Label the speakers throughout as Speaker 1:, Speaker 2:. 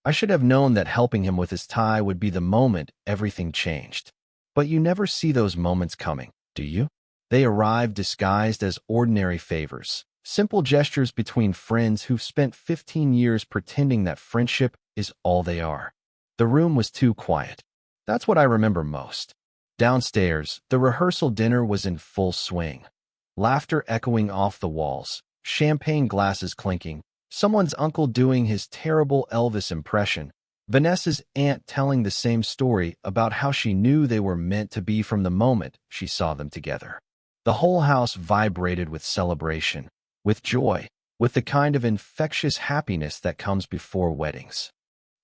Speaker 1: I should have known that helping him with his tie would be the moment everything changed. But you never see those moments coming, do you? They arrive disguised as ordinary favors, simple gestures between friends who've spent 15 years pretending that friendship is all they are. The room was too quiet. That's what I remember most. Downstairs, the rehearsal dinner was in full swing. Laughter echoing off the walls, champagne glasses clinking, someone's uncle doing his terrible Elvis impression, Vanessa's aunt telling the same story about how she knew they were meant to be from the moment she saw them together. The whole house vibrated with celebration, with joy, with the kind of infectious happiness that comes before weddings.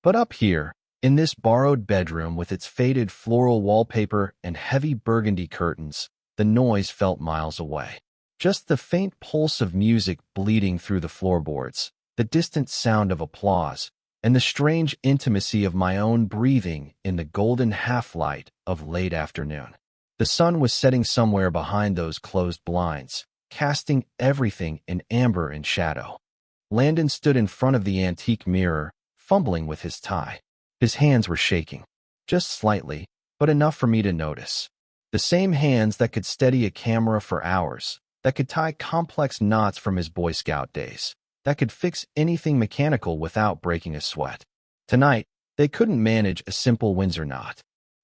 Speaker 1: But up here, in this borrowed bedroom with its faded floral wallpaper and heavy burgundy curtains, the noise felt miles away. Just the faint pulse of music bleeding through the floorboards, the distant sound of applause, and the strange intimacy of my own breathing in the golden half-light of late afternoon. The sun was setting somewhere behind those closed blinds, casting everything in amber and shadow. Landon stood in front of the antique mirror, fumbling with his tie. His hands were shaking, just slightly, but enough for me to notice. The same hands that could steady a camera for hours, that could tie complex knots from his Boy Scout days, that could fix anything mechanical without breaking a sweat. Tonight, they couldn't manage a simple Windsor knot.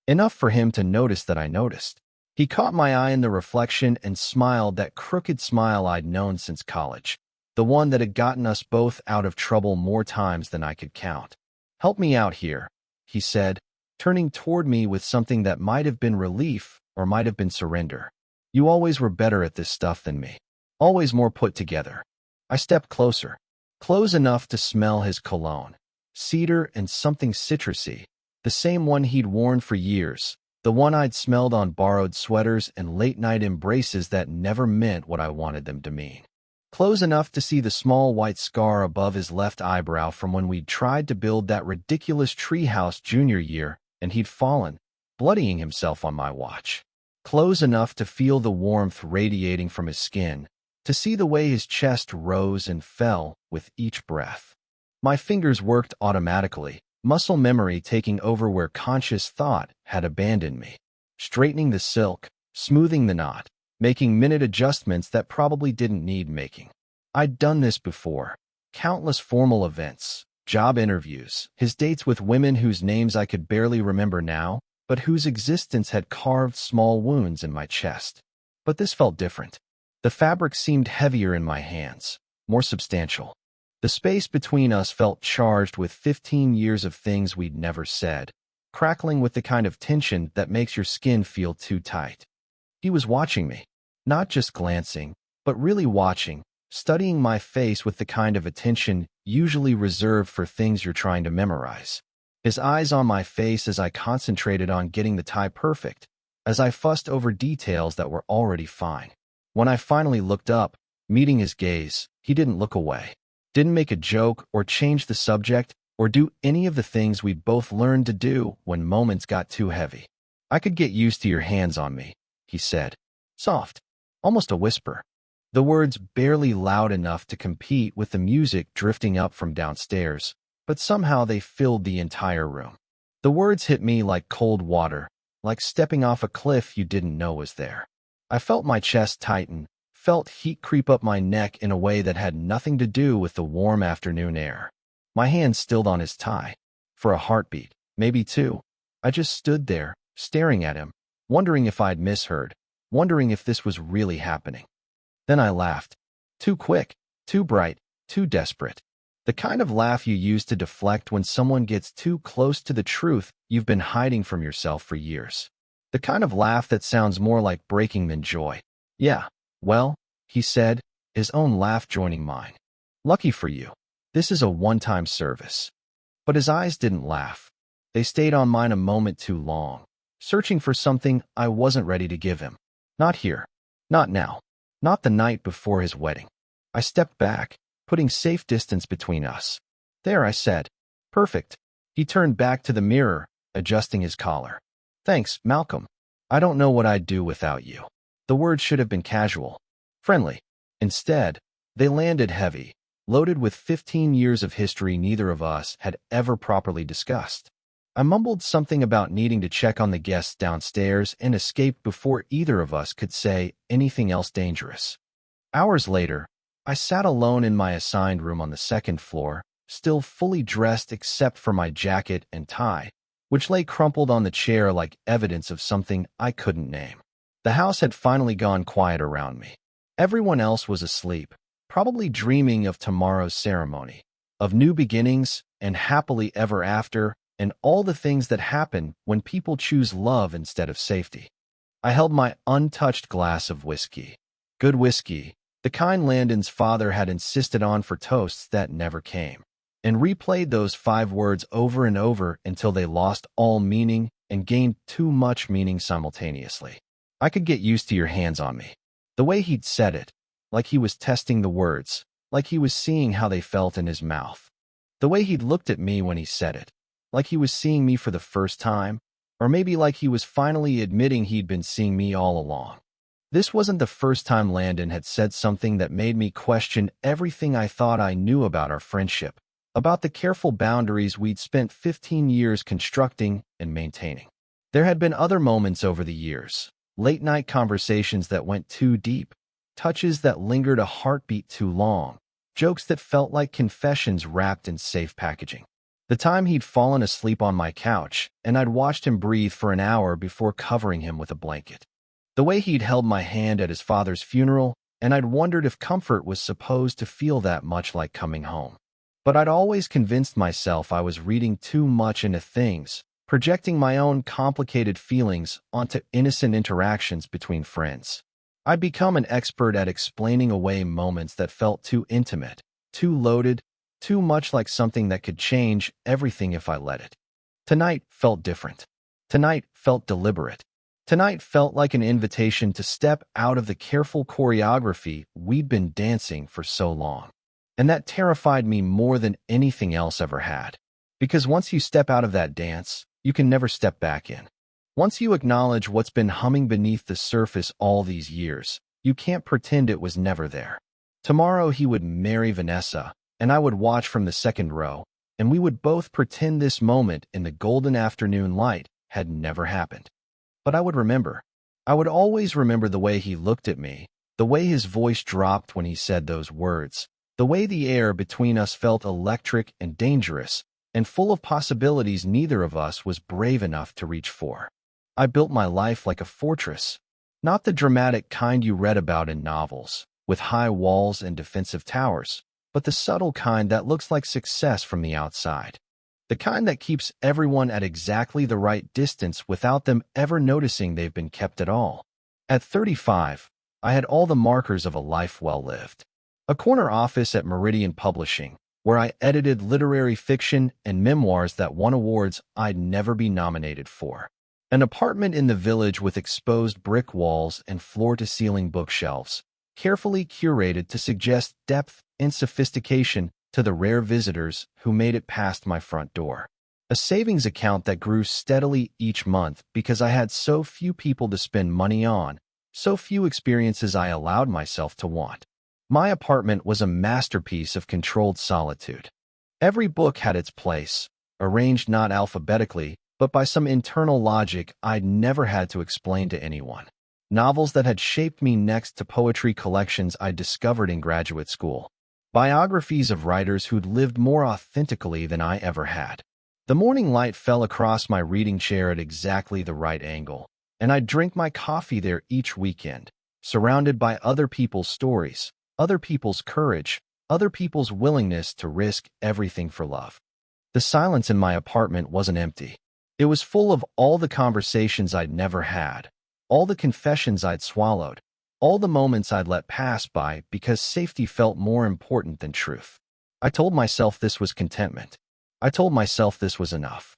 Speaker 1: Enough for him to notice that I noticed. He caught my eye in the reflection and smiled that crooked smile I'd known since college, the one that had gotten us both out of trouble more times than I could count. "Help me out here," he said, turning toward me with something that might have been relief or might have been surrender. "You always were better at this stuff than me. Always more put together." I stepped closer, close enough to smell his cologne. Cedar and something citrusy, the same one he'd worn for years, the one I'd smelled on borrowed sweaters and late-night embraces that never meant what I wanted them to mean. Close enough to see the small white scar above his left eyebrow from when we'd tried to build that ridiculous treehouse junior year and he'd fallen, bloodying himself on my watch. Close enough to feel the warmth radiating from his skin, to see the way his chest rose and fell with each breath. My fingers worked automatically, muscle memory taking over where conscious thought had abandoned me. Straightening the silk, smoothing the knot, making minute adjustments that probably didn't need making. I'd done this before. Countless formal events, job interviews, his dates with women whose names I could barely remember now, but whose existence had carved small wounds in my chest. But this felt different. The fabric seemed heavier in my hands, more substantial. The space between us felt charged with 15 years of things we'd never said, crackling with the kind of tension that makes your skin feel too tight. He was watching me, not just glancing, but really watching, studying my face with the kind of attention usually reserved for things you're trying to memorize. His eyes on my face as I concentrated on getting the tie perfect, as I fussed over details that were already fine. When I finally looked up, meeting his gaze, he didn't look away. Didn't make a joke or change the subject or do any of the things we'd both learned to do when moments got too heavy. "I could get used to your hands on me," he said. Soft, almost a whisper. The words barely loud enough to compete with the music drifting up from downstairs, but somehow they filled the entire room. The words hit me like cold water, like stepping off a cliff you didn't know was there. I felt my chest tighten, felt heat creep up my neck in a way that had nothing to do with the warm afternoon air. My hand stilled on his tie. For a heartbeat, maybe two. I just stood there, staring at him, wondering if I'd misheard, wondering if this was really happening. Then I laughed. Too quick, too bright, too desperate. The kind of laugh you use to deflect when someone gets too close to the truth you've been hiding from yourself for years. The kind of laugh that sounds more like breaking than joy. "Yeah, well," he said, his own laugh joining mine. "Lucky for you. This is a one-time service." But his eyes didn't laugh. They stayed on mine a moment too long, searching for something I wasn't ready to give him. Not here. Not now. Not the night before his wedding. I stepped back, putting safe distance between us. "There," I said. "Perfect." He turned back to the mirror, adjusting his collar. "Thanks, Malcolm. I don't know what I'd do without you." The words should have been casual, friendly. Instead, they landed heavy, loaded with 15 years of history neither of us had ever properly discussed. I mumbled something about needing to check on the guests downstairs and escaped before either of us could say anything else dangerous. Hours later, I sat alone in my assigned room on the second floor, still fully dressed except for my jacket and tie, which lay crumpled on the chair like evidence of something I couldn't name. The house had finally gone quiet around me. Everyone else was asleep, probably dreaming of tomorrow's ceremony, of new beginnings and happily ever after, and all the things that happen when people choose love instead of safety. I held my untouched glass of whiskey. Good whiskey, the kind Landon's father had insisted on for toasts that never came, and replayed those 5 words over and over until they lost all meaning and gained too much meaning simultaneously. I could get used to your hands on me. The way he'd said it, like he was testing the words, like he was seeing how they felt in his mouth. The way he'd looked at me when he said it, like he was seeing me for the first time, or maybe like he was finally admitting he'd been seeing me all along. This wasn't the first time Landon had said something that made me question everything I thought I knew about our friendship, about the careful boundaries we'd spent 15 years constructing and maintaining. There had been other moments over the years, late-night conversations that went too deep, touches that lingered a heartbeat too long, jokes that felt like confessions wrapped in safe packaging. The time he'd fallen asleep on my couch, and I'd watched him breathe for an hour before covering him with a blanket. The way he'd held my hand at his father's funeral, and I'd wondered if comfort was supposed to feel that much like coming home. But I'd always convinced myself I was reading too much into things, projecting my own complicated feelings onto innocent interactions between friends. I'd become an expert at explaining away moments that felt too intimate, too loaded, too much like something that could change everything if I let it. Tonight felt different. Tonight felt deliberate. Tonight felt like an invitation to step out of the careful choreography we'd been dancing for so long. And that terrified me more than anything else ever had. Because once you step out of that dance, you can never step back in. Once you acknowledge what's been humming beneath the surface all these years, you can't pretend it was never there. Tomorrow he would marry Vanessa, and I would watch from the second row, and we would both pretend this moment in the golden afternoon light had never happened. But I would remember. I would always remember the way he looked at me, the way his voice dropped when he said those words, the way the air between us felt electric and dangerous, and full of possibilities neither of us was brave enough to reach for. I built my life like a fortress, not the dramatic kind you read about in novels, with high walls and defensive towers, but the subtle kind that looks like success from the outside. The kind that keeps everyone at exactly the right distance without them ever noticing they've been kept at all. At 35, I had all the markers of a life well lived. A corner office at Meridian Publishing, where I edited literary fiction and memoirs that won awards I'd never be nominated for. An apartment in the village with exposed brick walls and floor-to-ceiling bookshelves, carefully curated to suggest depth and sophistication to the rare visitors who made it past my front door. A savings account that grew steadily each month because I had so few people to spend money on, so few experiences I allowed myself to want. My apartment was a masterpiece of controlled solitude. Every book had its place, arranged not alphabetically, but by some internal logic I'd never had to explain to anyone. Novels that had shaped me next to poetry collections I discovered in graduate school. Biographies of writers who'd lived more authentically than I ever had. The morning light fell across my reading chair at exactly the right angle, and I'd drink my coffee there each weekend, surrounded by other people's stories, other people's courage, other people's willingness to risk everything for love. The silence in my apartment wasn't empty. It was full of all the conversations I'd never had, all the confessions I'd swallowed, all the moments I'd let pass by because safety felt more important than truth. I told myself this was contentment. I told myself this was enough.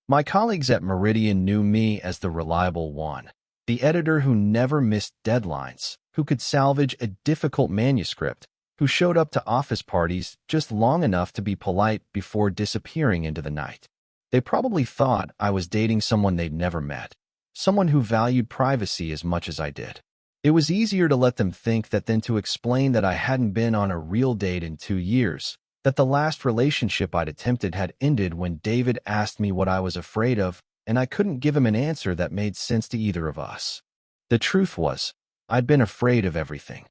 Speaker 1: My colleagues at Meridian knew me as the reliable one, the editor who never missed deadlines, who could salvage a difficult manuscript, who showed up to office parties just long enough to be polite before disappearing into the night. They probably thought I was dating someone they'd never met, someone who valued privacy as much as I did. It was easier to let them think that than to explain that I hadn't been on a real date in 2 years, that the last relationship I'd attempted had ended when David asked me what I was afraid of, and I couldn't give him an answer that made sense to either of us. The truth was, I'd been afraid of everything.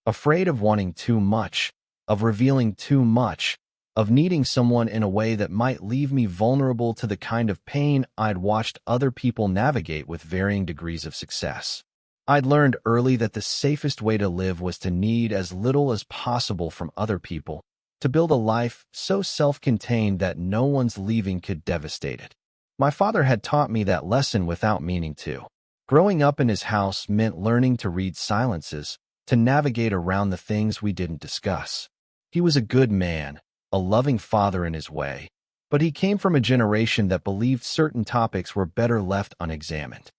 Speaker 1: Afraid of wanting too much, of revealing too much, of needing someone in a way that might leave me vulnerable to the kind of pain I'd watched other people navigate with varying degrees of success. I'd learned early that the safest way to live was to need as little as possible from other people, to build a life so self-contained that no one's leaving could devastate it. My father had taught me that lesson without meaning to. Growing up in his house meant learning to read silences, to navigate around the things we didn't discuss. He was a good man, a loving father in his way, but he came from a generation that believed certain topics were better left unexamined.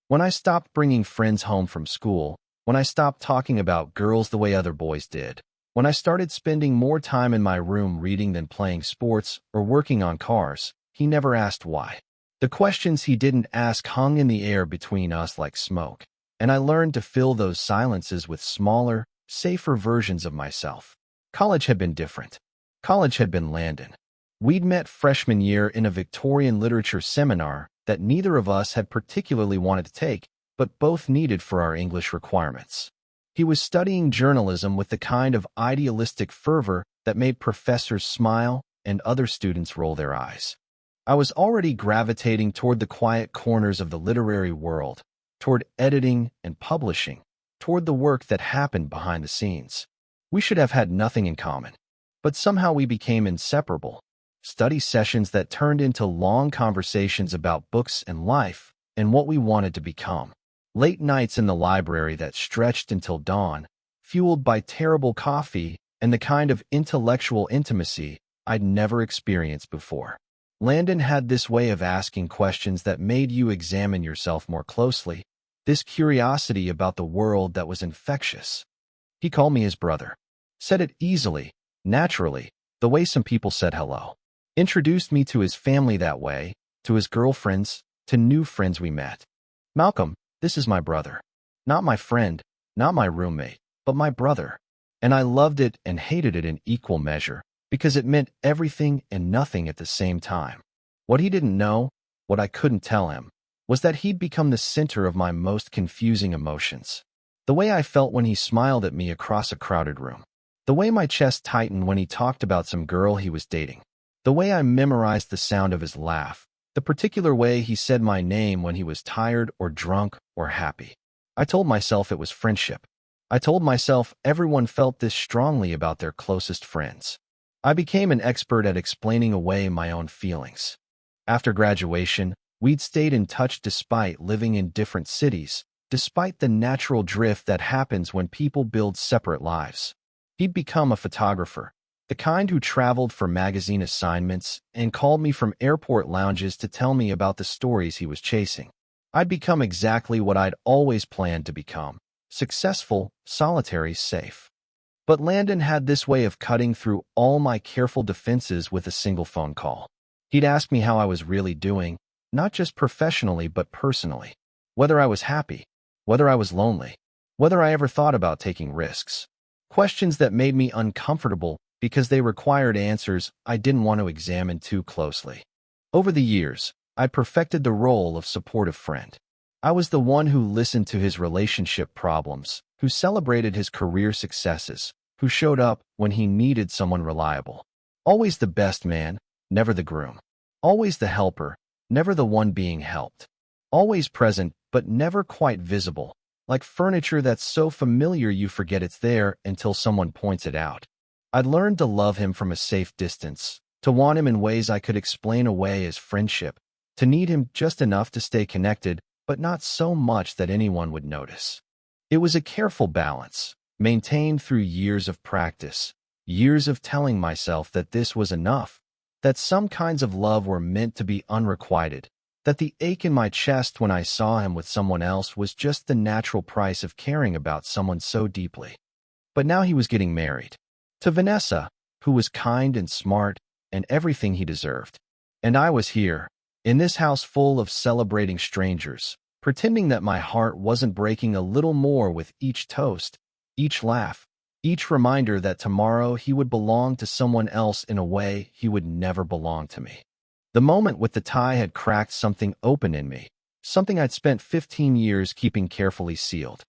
Speaker 1: When I stopped bringing friends home from school, when I stopped talking about girls the way other boys did, when I started spending more time in my room reading than playing sports or working on cars, he never asked why. The questions he didn't ask hung in the air between us like smoke, and I learned to fill those silences with smaller, safer versions of myself. College had been different. College had been Landon. We'd met freshman year in a Victorian literature seminar that neither of us had particularly wanted to take, but both needed for our English requirements. He was studying journalism with the kind of idealistic fervor that made professors smile and other students roll their eyes. I was already gravitating toward the quiet corners of the literary world, toward editing and publishing, toward the work that happened behind the scenes. We should have had nothing in common, but somehow we became inseparable. Study sessions that turned into long conversations about books and life and what we wanted to become. Late nights in the library that stretched until dawn, fueled by terrible coffee and the kind of intellectual intimacy I'd never experienced before. Landon had this way of asking questions that made you examine yourself more closely, this curiosity about the world that was infectious. He called me his brother, said it easily, naturally, the way some people said hello. Introduced me to his family that way, to his girlfriends, to new friends we met. Malcolm, this is my brother. Not my friend, not my roommate, but my brother. And I loved it and hated it in equal measure, because it meant everything and nothing at the same time. What he didn't know, what I couldn't tell him, was that he'd become the center of my most confusing emotions. The way I felt when he smiled at me across a crowded room. The way my chest tightened when he talked about some girl he was dating. The way I memorized the sound of his laugh. The particular way he said my name when he was tired or drunk or happy. I told myself it was friendship. I told myself everyone felt this strongly about their closest friends. I became an expert at explaining away my own feelings. After graduation, we'd stayed in touch despite living in different cities, despite the natural drift that happens when people build separate lives. He'd become a photographer, the kind who traveled for magazine assignments and called me from airport lounges to tell me about the stories he was chasing. I'd become exactly what I'd always planned to become: successful, solitary, safe. But Landon had this way of cutting through all my careful defenses with a single phone call. He'd ask me how I was really doing, not just professionally but personally. Whether I was happy, whether I was lonely, whether I ever thought about taking risks. Questions that made me uncomfortable because they required answers I didn't want to examine too closely. Over the years, I perfected the role of supportive friend. I was the one who listened to his relationship problems, who celebrated his career successes, who showed up when he needed someone reliable. Always the best man, never the groom. Always the helper, never the one being helped. Always present, but never quite visible, like furniture that's so familiar you forget it's there until someone points it out. I'd learned to love him from a safe distance, to want him in ways I could explain away as friendship, to need him just enough to stay connected, but not so much that anyone would notice. It was a careful balance, maintained through years of practice, years of telling myself that this was enough, that some kinds of love were meant to be unrequited, that the ache in my chest when I saw him with someone else was just the natural price of caring about someone so deeply. But now he was getting married. To Vanessa, who was kind and smart and everything he deserved. And I was here, in this house full of celebrating strangers, pretending that my heart wasn't breaking a little more with each toast, each laugh, each reminder that tomorrow he would belong to someone else in a way he would never belong to me. The moment with the tie had cracked something open in me, something I'd spent 15 years keeping carefully sealed.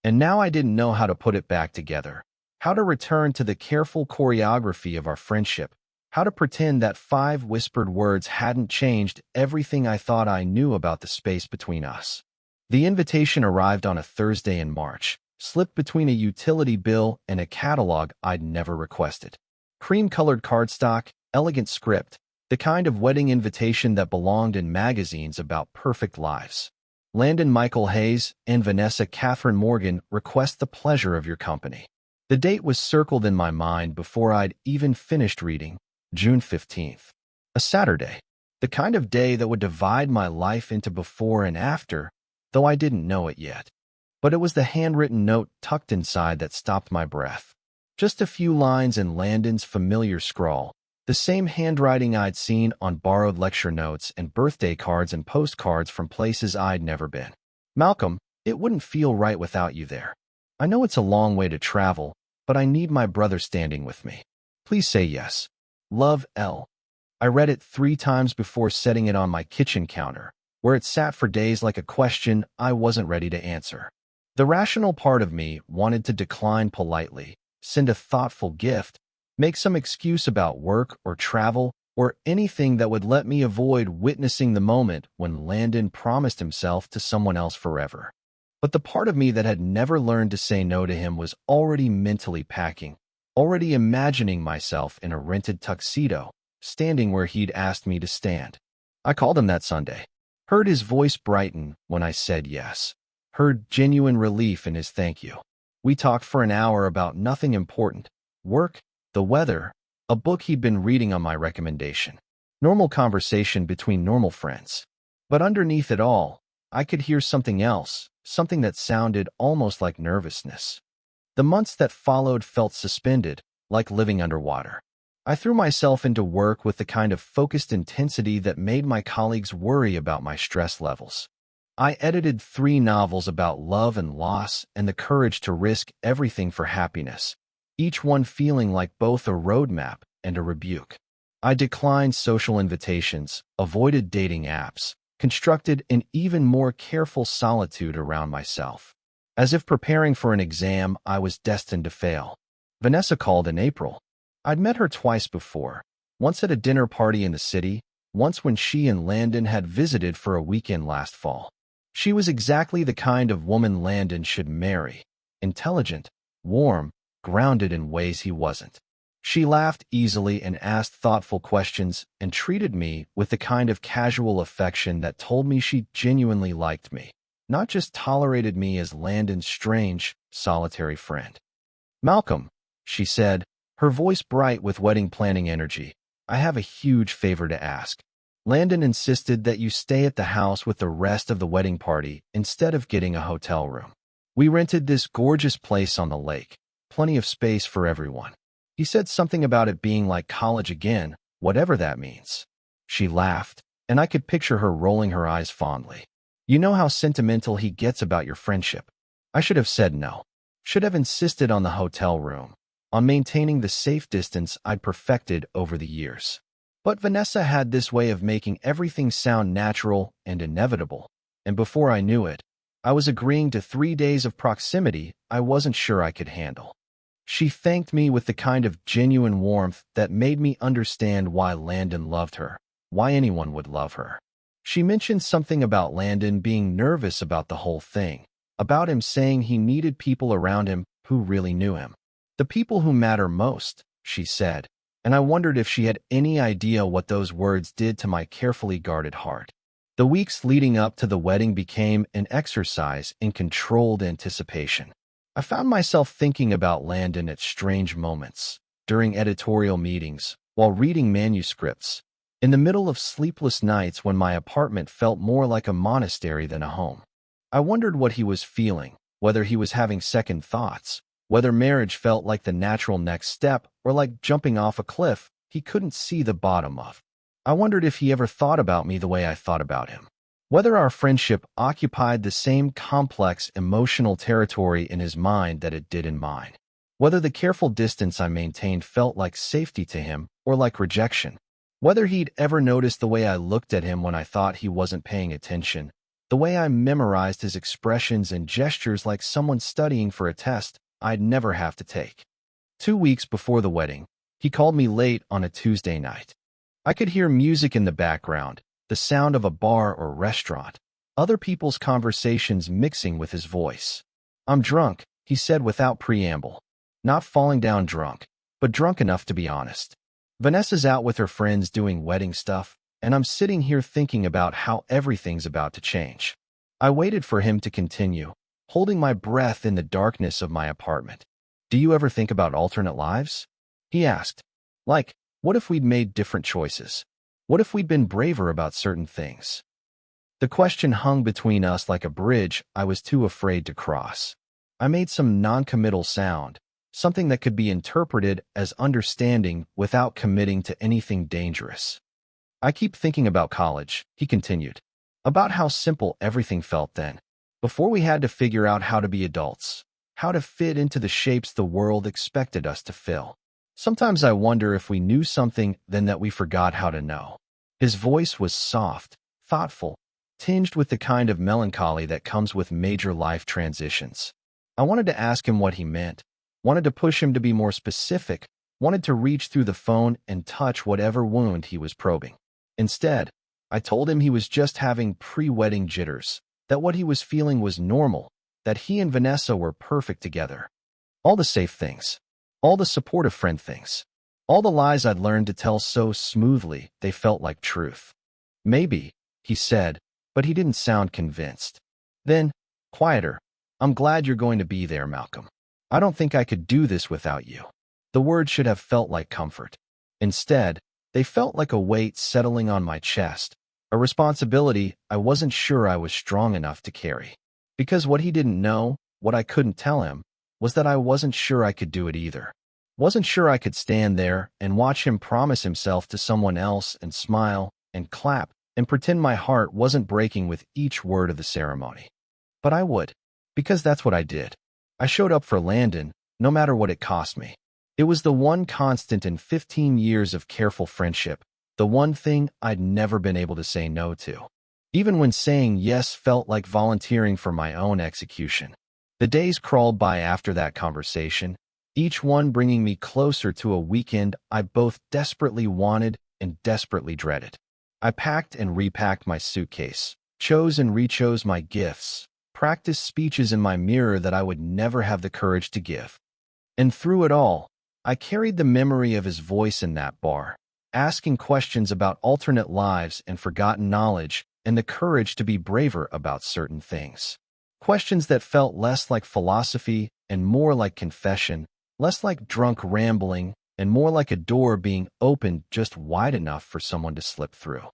Speaker 1: And now I didn't know how to put it back together, how to return to the careful choreography of our friendship, how to pretend that 5 whispered words hadn't changed everything I thought I knew about the space between us. The invitation arrived on a Thursday in March, slipped between a utility bill and a catalog I'd never requested. Cream-colored cardstock, elegant script, the kind of wedding invitation that belonged in magazines about perfect lives. Landon Michael Hayes and Vanessa Catherine Morgan request the pleasure of your company. The date was circled in my mind before I'd even finished reading, June 15th. A Saturday. The kind of day that would divide my life into before and after, though I didn't know it yet. But it was the handwritten note tucked inside that stopped my breath. Just a few lines in Landon's familiar scrawl, the same handwriting I'd seen on borrowed lecture notes and birthday cards and postcards from places I'd never been. Malcolm, it wouldn't feel right without you there. I know it's a long way to travel, but I need my brother standing with me. Please say yes. Love, L. I read it 3 times before setting it on my kitchen counter, where it sat for days like a question I wasn't ready to answer. The rational part of me wanted to decline politely, send a thoughtful gift, make some excuse about work or travel or anything that would let me avoid witnessing the moment when Landon promised himself to someone else forever. But the part of me that had never learned to say no to him was already mentally packing, already imagining myself in a rented tuxedo, standing where he'd asked me to stand. I called him that Sunday. Heard his voice brighten when I said yes. Heard genuine relief in his thank you. We talked for an hour about nothing important. Work, the weather, a book he'd been reading on my recommendation. Normal conversation between normal friends. But underneath it all, I could hear something else, something that sounded almost like nervousness. The months that followed felt suspended, like living underwater. I threw myself into work with the kind of focused intensity that made my colleagues worry about my stress levels. I edited 3 novels about love and loss and the courage to risk everything for happiness, each one feeling like both a roadmap and a rebuke. I declined social invitations, avoided dating apps, constructed an even more careful solitude around myself. As if preparing for an exam I was destined to fail. Vanessa called in April. I'd met her twice before, once at a dinner party in the city, once when she and Landon had visited for a weekend last fall. She was exactly the kind of woman Landon should marry, intelligent, warm, grounded in ways he wasn't. She laughed easily and asked thoughtful questions and treated me with the kind of casual affection that told me she genuinely liked me, not just tolerated me as Landon's strange, solitary friend. Malcolm, she said, her voice bright with wedding planning energy, I have a huge favor to ask. Landon insisted that you stay at the house with the rest of the wedding party instead of getting a hotel room. We rented this gorgeous place on the lake, plenty of space for everyone. He said something about it being like college again, whatever that means. She laughed, and I could picture her rolling her eyes fondly. You know how sentimental he gets about your friendship. I should have said no. Should have insisted on the hotel room, on maintaining the safe distance I'd perfected over the years. But Vanessa had this way of making everything sound natural and inevitable, and before I knew it, I was agreeing to 3 days of proximity I wasn't sure I could handle. She thanked me with the kind of genuine warmth that made me understand why Landon loved her, why anyone would love her. She mentioned something about Landon being nervous about the whole thing, about him saying he needed people around him who really knew him. The people who matter most, she said, and I wondered if she had any idea what those words did to my carefully guarded heart. The weeks leading up to the wedding became an exercise in controlled anticipation. I found myself thinking about Landon at strange moments, during editorial meetings, while reading manuscripts, in the middle of sleepless nights when my apartment felt more like a monastery than a home. I wondered what he was feeling, whether he was having second thoughts, whether marriage felt like the natural next step or like jumping off a cliff he couldn't see the bottom of. I wondered if he ever thought about me the way I thought about him. Whether our friendship occupied the same complex emotional territory in his mind that it did in mine. Whether the careful distance I maintained felt like safety to him or like rejection. Whether he'd ever noticed the way I looked at him when I thought he wasn't paying attention. The way I memorized his expressions and gestures like someone studying for a test I'd never have to take. 2 weeks before the wedding, he called me late on a Tuesday night. I could hear music in the background, the sound of a bar or restaurant, other people's conversations mixing with his voice. "I'm drunk," he said without preamble. Not falling down drunk, but drunk enough to be honest. Vanessa's out with her friends doing wedding stuff, and I'm sitting here thinking about how everything's about to change. I waited for him to continue, holding my breath in the darkness of my apartment. "Do you ever think about alternate lives?" he asked. Like, what if we'd made different choices? What if we'd been braver about certain things? The question hung between us like a bridge I was too afraid to cross. I made some non-committal sound, something that could be interpreted as understanding without committing to anything dangerous. "I keep thinking about college," he continued, "about how simple everything felt then, before we had to figure out how to be adults, how to fit into the shapes the world expected us to fill. Sometimes I wonder if we knew something then that we forgot how to know." His voice was soft, thoughtful, tinged with the kind of melancholy that comes with major life transitions. I wanted to ask him what he meant, wanted to push him to be more specific, wanted to reach through the phone and touch whatever wound he was probing. Instead, I told him he was just having pre-wedding jitters, that what he was feeling was normal, that he and Vanessa were perfect together. All the safe things, all the supportive friend things, all the lies I'd learned to tell so smoothly they felt like truth. "Maybe," he said, but he didn't sound convinced. Then, quieter, "I'm glad you're going to be there, Malcolm. I don't think I could do this without you." The words should have felt like comfort. Instead, they felt like a weight settling on my chest, a responsibility I wasn't sure I was strong enough to carry. Because what he didn't know, what I couldn't tell him, was that I wasn't sure I could do it either. Wasn't sure I could stand there and watch him promise himself to someone else and smile and clap and pretend my heart wasn't breaking with each word of the ceremony. But I would, because that's what I did. I showed up for Landon, no matter what it cost me. It was the one constant in 15 years of careful friendship, the one thing I'd never been able to say no to. Even when saying yes felt like volunteering for my own execution. The days crawled by after that conversation, each one bringing me closer to a weekend I both desperately wanted and desperately dreaded. I packed and repacked my suitcase, chose and rechose my gifts, practiced speeches in my mirror that I would never have the courage to give. And through it all, I carried the memory of his voice in that bar, asking questions about alternate lives and forgotten knowledge, and the courage to be braver about certain things. Questions that felt less like philosophy and more like confession, less like drunk rambling, and more like a door being opened just wide enough for someone to slip through.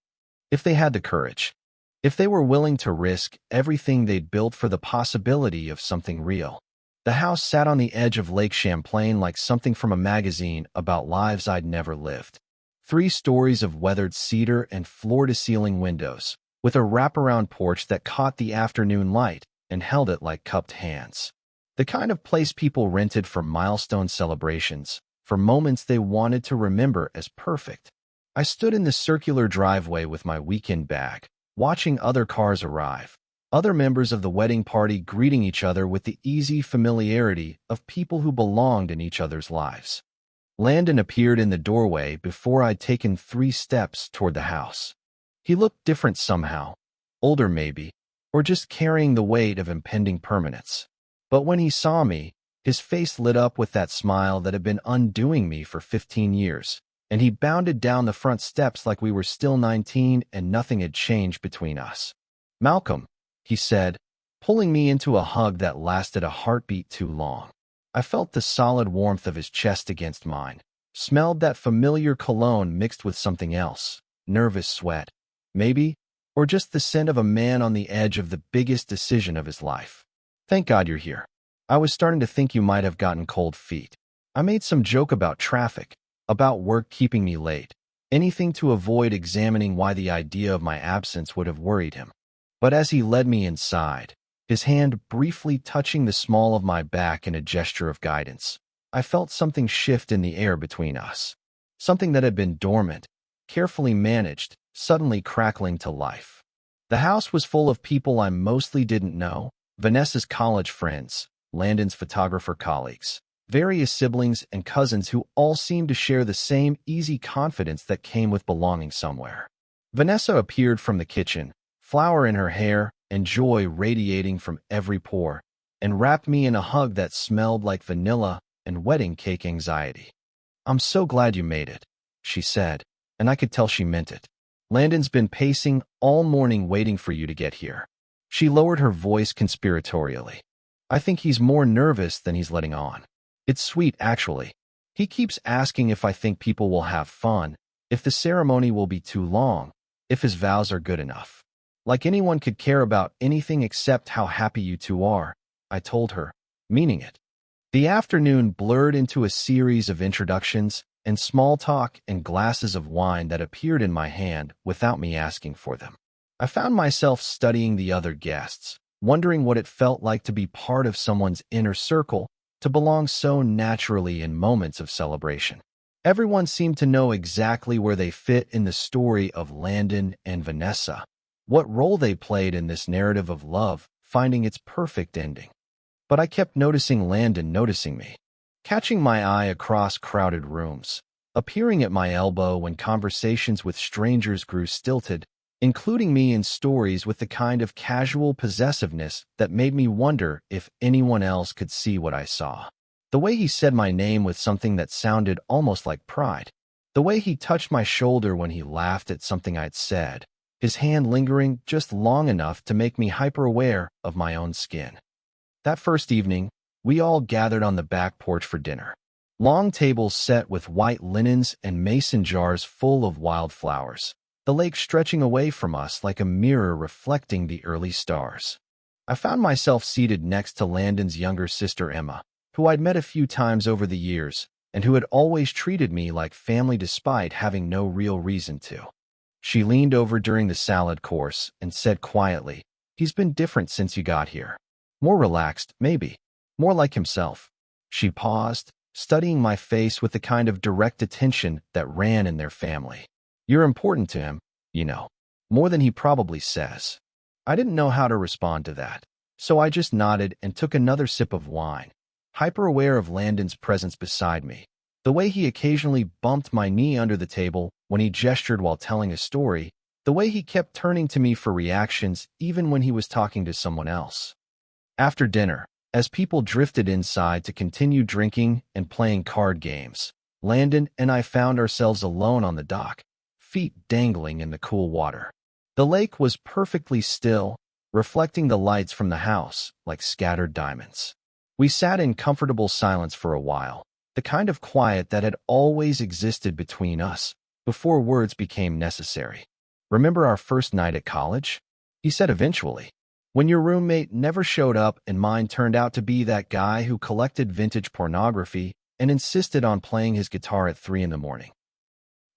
Speaker 1: If they had the courage. If they were willing to risk everything they'd built for the possibility of something real. The house sat on the edge of Lake Champlain like something from a magazine about lives I'd never lived. 3 stories of weathered cedar and floor-to-ceiling windows, with a wraparound porch that caught the afternoon light and held it like cupped hands. The kind of place people rented for milestone celebrations, for moments they wanted to remember as perfect. I stood in the circular driveway with my weekend bag, watching other cars arrive, other members of the wedding party greeting each other with the easy familiarity of people who belonged in each other's lives. Landon appeared in the doorway before I'd taken 3 steps toward the house. He looked different somehow, older maybe, or just carrying the weight of impending permanence. But when he saw me, his face lit up with that smile that had been undoing me for 15 years, and he bounded down the front steps like we were still 19 and nothing had changed between us. "Malcolm," he said, pulling me into a hug that lasted a heartbeat too long. I felt the solid warmth of his chest against mine, smelled that familiar cologne mixed with something else, nervous sweat, maybe, or just the scent of a man on the edge of the biggest decision of his life. "Thank God you're here. I was starting to think you might have gotten cold feet." I made some joke about traffic, about work keeping me late, anything to avoid examining why the idea of my absence would have worried him. But as he led me inside, his hand briefly touching the small of my back in a gesture of guidance, I felt something shift in the air between us. Something that had been dormant, carefully managed, suddenly crackling to life. The house was full of people I mostly didn't know: Vanessa's college friends, Landon's photographer colleagues, various siblings and cousins who all seemed to share the same easy confidence that came with belonging somewhere. Vanessa appeared from the kitchen, flower in her hair and joy radiating from every pore, and wrapped me in a hug that smelled like vanilla and wedding cake anxiety. "I'm so glad you made it," she said, and I could tell she meant it. "Landon's been pacing all morning waiting for you to get here." She lowered her voice conspiratorially. "I think he's more nervous than he's letting on. It's sweet, actually. He keeps asking if I think people will have fun, if the ceremony will be too long, if his vows are good enough. Like anyone could care about anything except how happy you two are," I told her, meaning it. The afternoon blurred into a series of introductions and small talk and glasses of wine that appeared in my hand without me asking for them. I found myself studying the other guests, wondering what it felt like to be part of someone's inner circle, to belong so naturally in moments of celebration. Everyone seemed to know exactly where they fit in the story of Landon and Vanessa, what role they played in this narrative of love finding its perfect ending. But I kept noticing Landon noticing me, catching my eye across crowded rooms, appearing at my elbow when conversations with strangers grew stilted, including me in stories with the kind of casual possessiveness that made me wonder if anyone else could see what I saw. The way he said my name with something that sounded almost like pride. The way he touched my shoulder when he laughed at something I'd said, his hand lingering just long enough to make me hyper-aware of my own skin. That first evening, we all gathered on the back porch for dinner. Long tables set with white linens and mason jars full of wildflowers, the lake stretching away from us like a mirror reflecting the early stars. I found myself seated next to Landon's younger sister Emma, who I'd met a few times over the years and who had always treated me like family despite having no real reason to. She leaned over during the salad course and said quietly, "He's been different since you got here. More relaxed, maybe. More like himself." She paused, studying my face with the kind of direct attention that ran in their family. "You're important to him, you know. More than he probably says." I didn't know how to respond to that, so I just nodded and took another sip of wine, hyper-aware of Landon's presence beside me, the way he occasionally bumped my knee under the table when he gestured while telling a story, the way he kept turning to me for reactions even when he was talking to someone else. After dinner, as people drifted inside to continue drinking and playing card games, Landon and I found ourselves alone on the dock, feet dangling in the cool water. The lake was perfectly still, reflecting the lights from the house like scattered diamonds. We sat in comfortable silence for a while, the kind of quiet that had always existed between us before words became necessary. "Remember our first night at college?" he said eventually. "When your roommate never showed up and mine turned out to be that guy who collected vintage pornography and insisted on playing his guitar at 3 in the morning.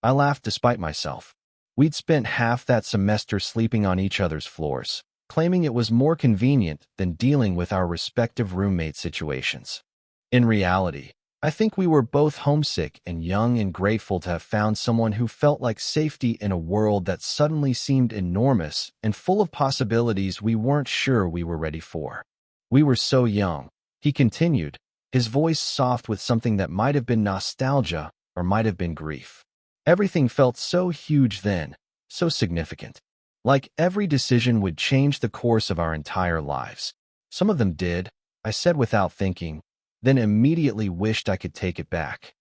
Speaker 1: I laughed despite myself. We'd spent half that semester sleeping on each other's floors, claiming it was more convenient than dealing with our respective roommate situations. In reality, I think we were both homesick and young and grateful to have found someone who felt like safety in a world that suddenly seemed enormous and full of possibilities we weren't sure we were ready for. We were so young," he continued, his voice soft with something that might have been nostalgia or might have been grief. "Everything felt so huge then, so significant. Like every decision would change the course of our entire lives. Some of them did," I said without thinking, then immediately wished I could take it back.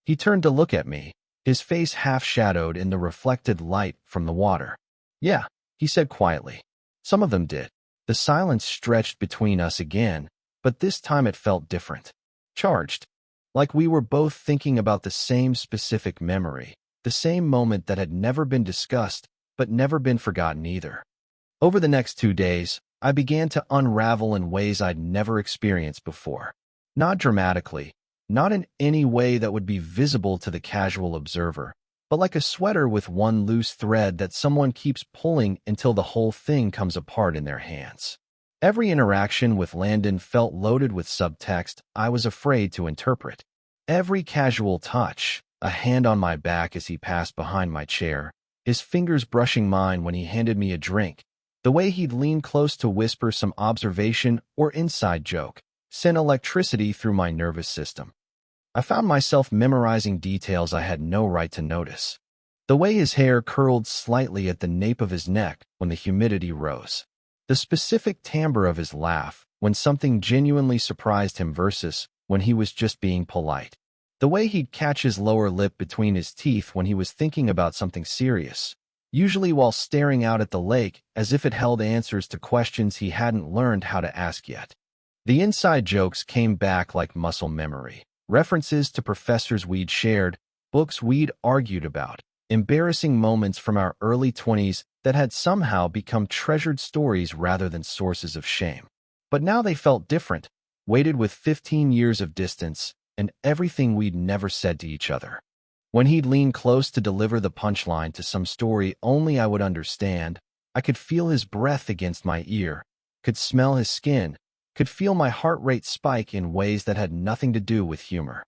Speaker 1: He turned to look at me, his face half-shadowed in the reflected light from the water. "Yeah," he said quietly. "Some of them did." The silence stretched between us again, but this time it felt different. Charged. Like we were both thinking about the same specific memory, the same moment that had never been discussed, but never been forgotten either. Over the next 2 days, I began to unravel in ways I'd never experienced before. Not dramatically, not in any way that would be visible to the casual observer, but like a sweater with one loose thread that someone keeps pulling until the whole thing comes apart in their hands. Every interaction with Landon felt loaded with subtext I was afraid to interpret. Every casual touch, a hand on my back as he passed behind my chair, his fingers brushing mine when he handed me a drink, the way he'd lean close to whisper some observation or inside joke, sent electricity through my nervous system. I found myself memorizing details I had no right to notice. The way his hair curled slightly at the nape of his neck when the humidity rose. The specific timbre of his laugh when something genuinely surprised him versus when he was just being polite. The way he'd catch his lower lip between his teeth when he was thinking about something serious, usually while staring out at the lake as if it held answers to questions he hadn't learned how to ask yet. The inside jokes came back like muscle memory. References to professors we'd shared, books we'd argued about, embarrassing moments from our early 20s that had somehow become treasured stories rather than sources of shame. But now they felt different, weighted with 15 years of distance and everything we'd never said to each other. When he'd lean close to deliver the punchline to some story only I would understand, I could feel his breath against my ear, could smell his skin, could feel my heart rate spike in ways that had nothing to do with humor.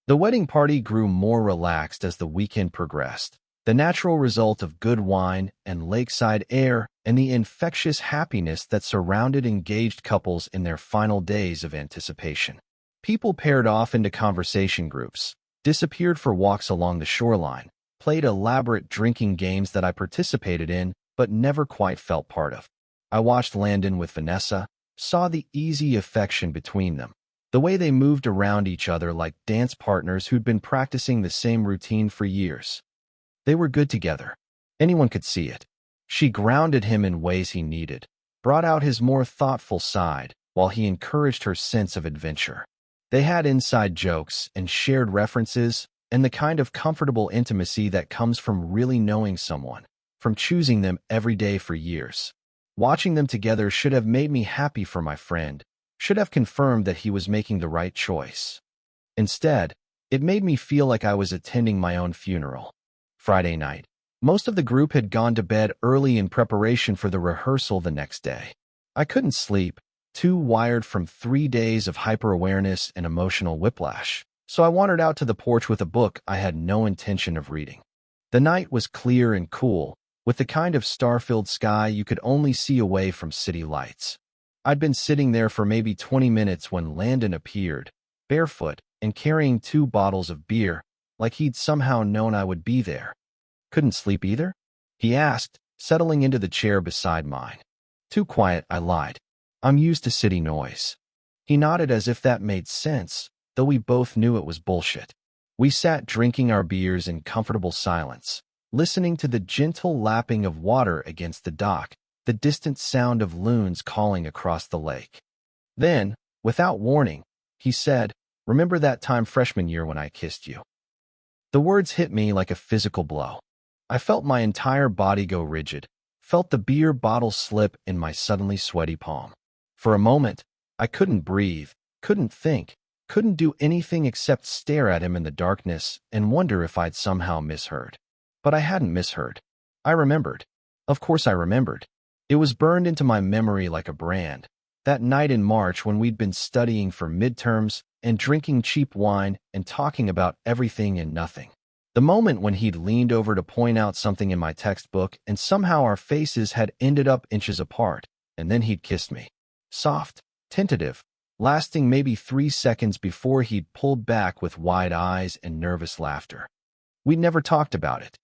Speaker 1: The wedding party grew more relaxed as the weekend progressed, the natural result of good wine and lakeside air and the infectious happiness that surrounded engaged couples in their final days of anticipation. People paired off into conversation groups, disappeared for walks along the shoreline, played elaborate drinking games that I participated in but never quite felt part of. I watched Landon with Vanessa, saw the easy affection between them, the way they moved around each other like dance partners who'd been practicing the same routine for years. They were good together. Anyone could see it. She grounded him in ways he needed, brought out his more thoughtful side, while he encouraged her sense of adventure. They had inside jokes and shared references and the kind of comfortable intimacy that comes from really knowing someone, from choosing them every day for years. Watching them together should have made me happy for my friend, should have confirmed that he was making the right choice. Instead, it made me feel like I was attending my own funeral. Friday night. Most of the group had gone to bed early in preparation for the rehearsal the next day. I couldn't sleep, too wired from 3 days of hyper-awareness and emotional whiplash, so I wandered out to the porch with a book I had no intention of reading. The night was clear and cool, with the kind of star-filled sky you could only see away from city lights. I'd been sitting there for maybe 20 minutes when Landon appeared, barefoot and carrying 2 bottles of beer, like he'd somehow known I would be there. "Couldn't sleep either?" he asked, settling into the chair beside mine. "Too quiet," I lied. "I'm used to city noise." He nodded as if that made sense, though we both knew it was bullshit. We sat drinking our beers in comfortable silence, listening to the gentle lapping of water against the dock, the distant sound of loons calling across the lake. Then, without warning, he said, "Remember that time freshman year when I kissed you?" The words hit me like a physical blow. I felt my entire body go rigid, felt the beer bottle slip in my suddenly sweaty palm. For a moment, I couldn't breathe, couldn't think, couldn't do anything except stare at him in the darkness and wonder if I'd somehow misheard. But I hadn't misheard. I remembered. Of course I remembered. It was burned into my memory like a brand. That night in March when we'd been studying for midterms and drinking cheap wine and talking about everything and nothing. The moment when he'd leaned over to point out something in my textbook and somehow our faces had ended up inches apart, and then he'd kissed me. Soft, tentative, lasting maybe 3 seconds before he'd pulled back with wide eyes and nervous laughter. We'd never talked about it.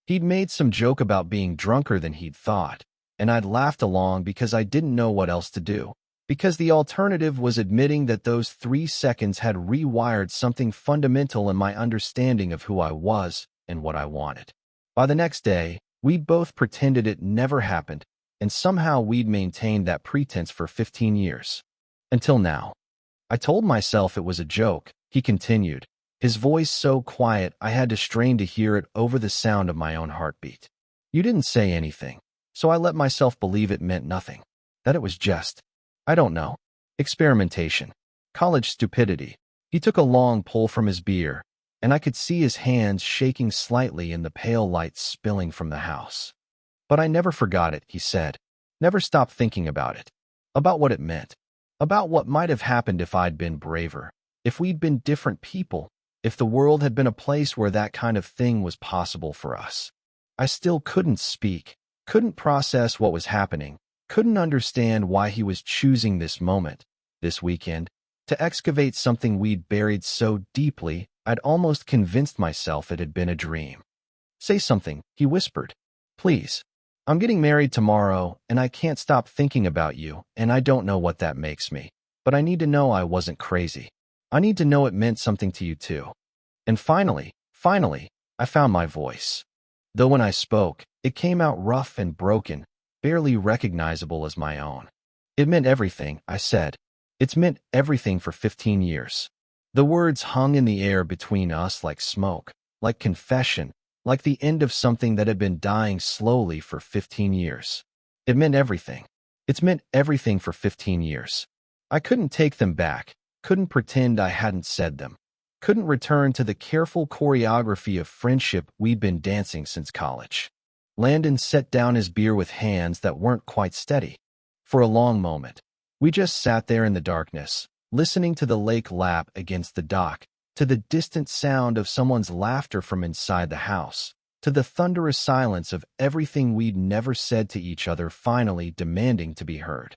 Speaker 1: He'd made some joke about being drunker than he'd thought, and I'd laughed along because I didn't know what else to do. Because the alternative was admitting that those 3 seconds had rewired something fundamental in my understanding of who I was and what I wanted. By the next day, we'd both pretended it never happened, and somehow we'd maintained that pretense for 15 years. Until now. I told myself it was a joke, he continued, his voice so quiet I had to strain to hear it over the sound of my own heartbeat. "You didn't say anything, so I let myself believe it meant nothing, that it was just, I don't know, experimentation, college stupidity." He took a long pull from his beer, and I could see his hands shaking slightly in the pale light spilling from the house. But I never forgot it, he said. Never stopped thinking about it. About what it meant. About what might have happened if I'd been braver. If we'd been different people. If the world had been a place where that kind of thing was possible for us. I still couldn't speak. Couldn't process what was happening. Couldn't understand why he was choosing this moment, this weekend, to excavate something we'd buried so deeply I'd almost convinced myself it had been a dream. Say something, he whispered. Please. I'm getting married tomorrow, and I can't stop thinking about you, and I don't know what that makes me. But I need to know I wasn't crazy. I need to know it meant something to you too. And finally, I found my voice. Though when I spoke, it came out rough and broken, barely recognizable as my own. It meant everything, I said. It's meant everything for 15 years. The words hung in the air between us like smoke, like confession, like the end of something that had been dying slowly for 15 years. It meant everything. It's meant everything for 15 years. I couldn't take them back, couldn't pretend I hadn't said them, couldn't return to the careful choreography of friendship we'd been dancing since college. Landon set down his beer with hands that weren't quite steady. For a long moment, we just sat there in the darkness, listening to the lake lap against the dock, to the distant sound of someone's laughter from inside the house, to the thunderous silence of everything we'd never said to each other finally demanding to be heard.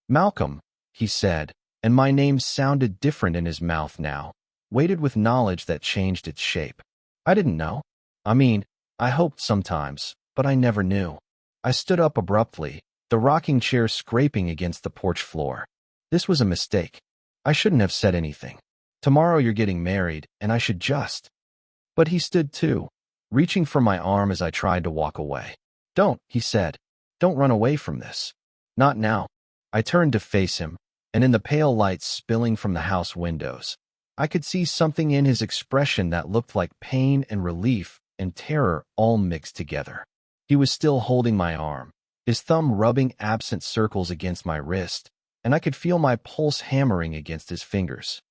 Speaker 1: Malcolm, he said, and my name sounded different in his mouth now, weighted with knowledge that changed its shape. I didn't know. I hoped sometimes, but I never knew. I stood up abruptly, the rocking chair scraping against the porch floor. This was a mistake. I shouldn't have said anything. Tomorrow you're getting married, and I should just. But he stood too, reaching for my arm as I tried to walk away. Don't, he said. Don't run away from this. Not now. I turned to face him, and in the pale light spilling from the house windows, I could see something in his expression that looked like pain and relief and terror all mixed together. He was still holding my arm, his thumb rubbing absent circles against my wrist, and I could feel my pulse hammering against his fingers.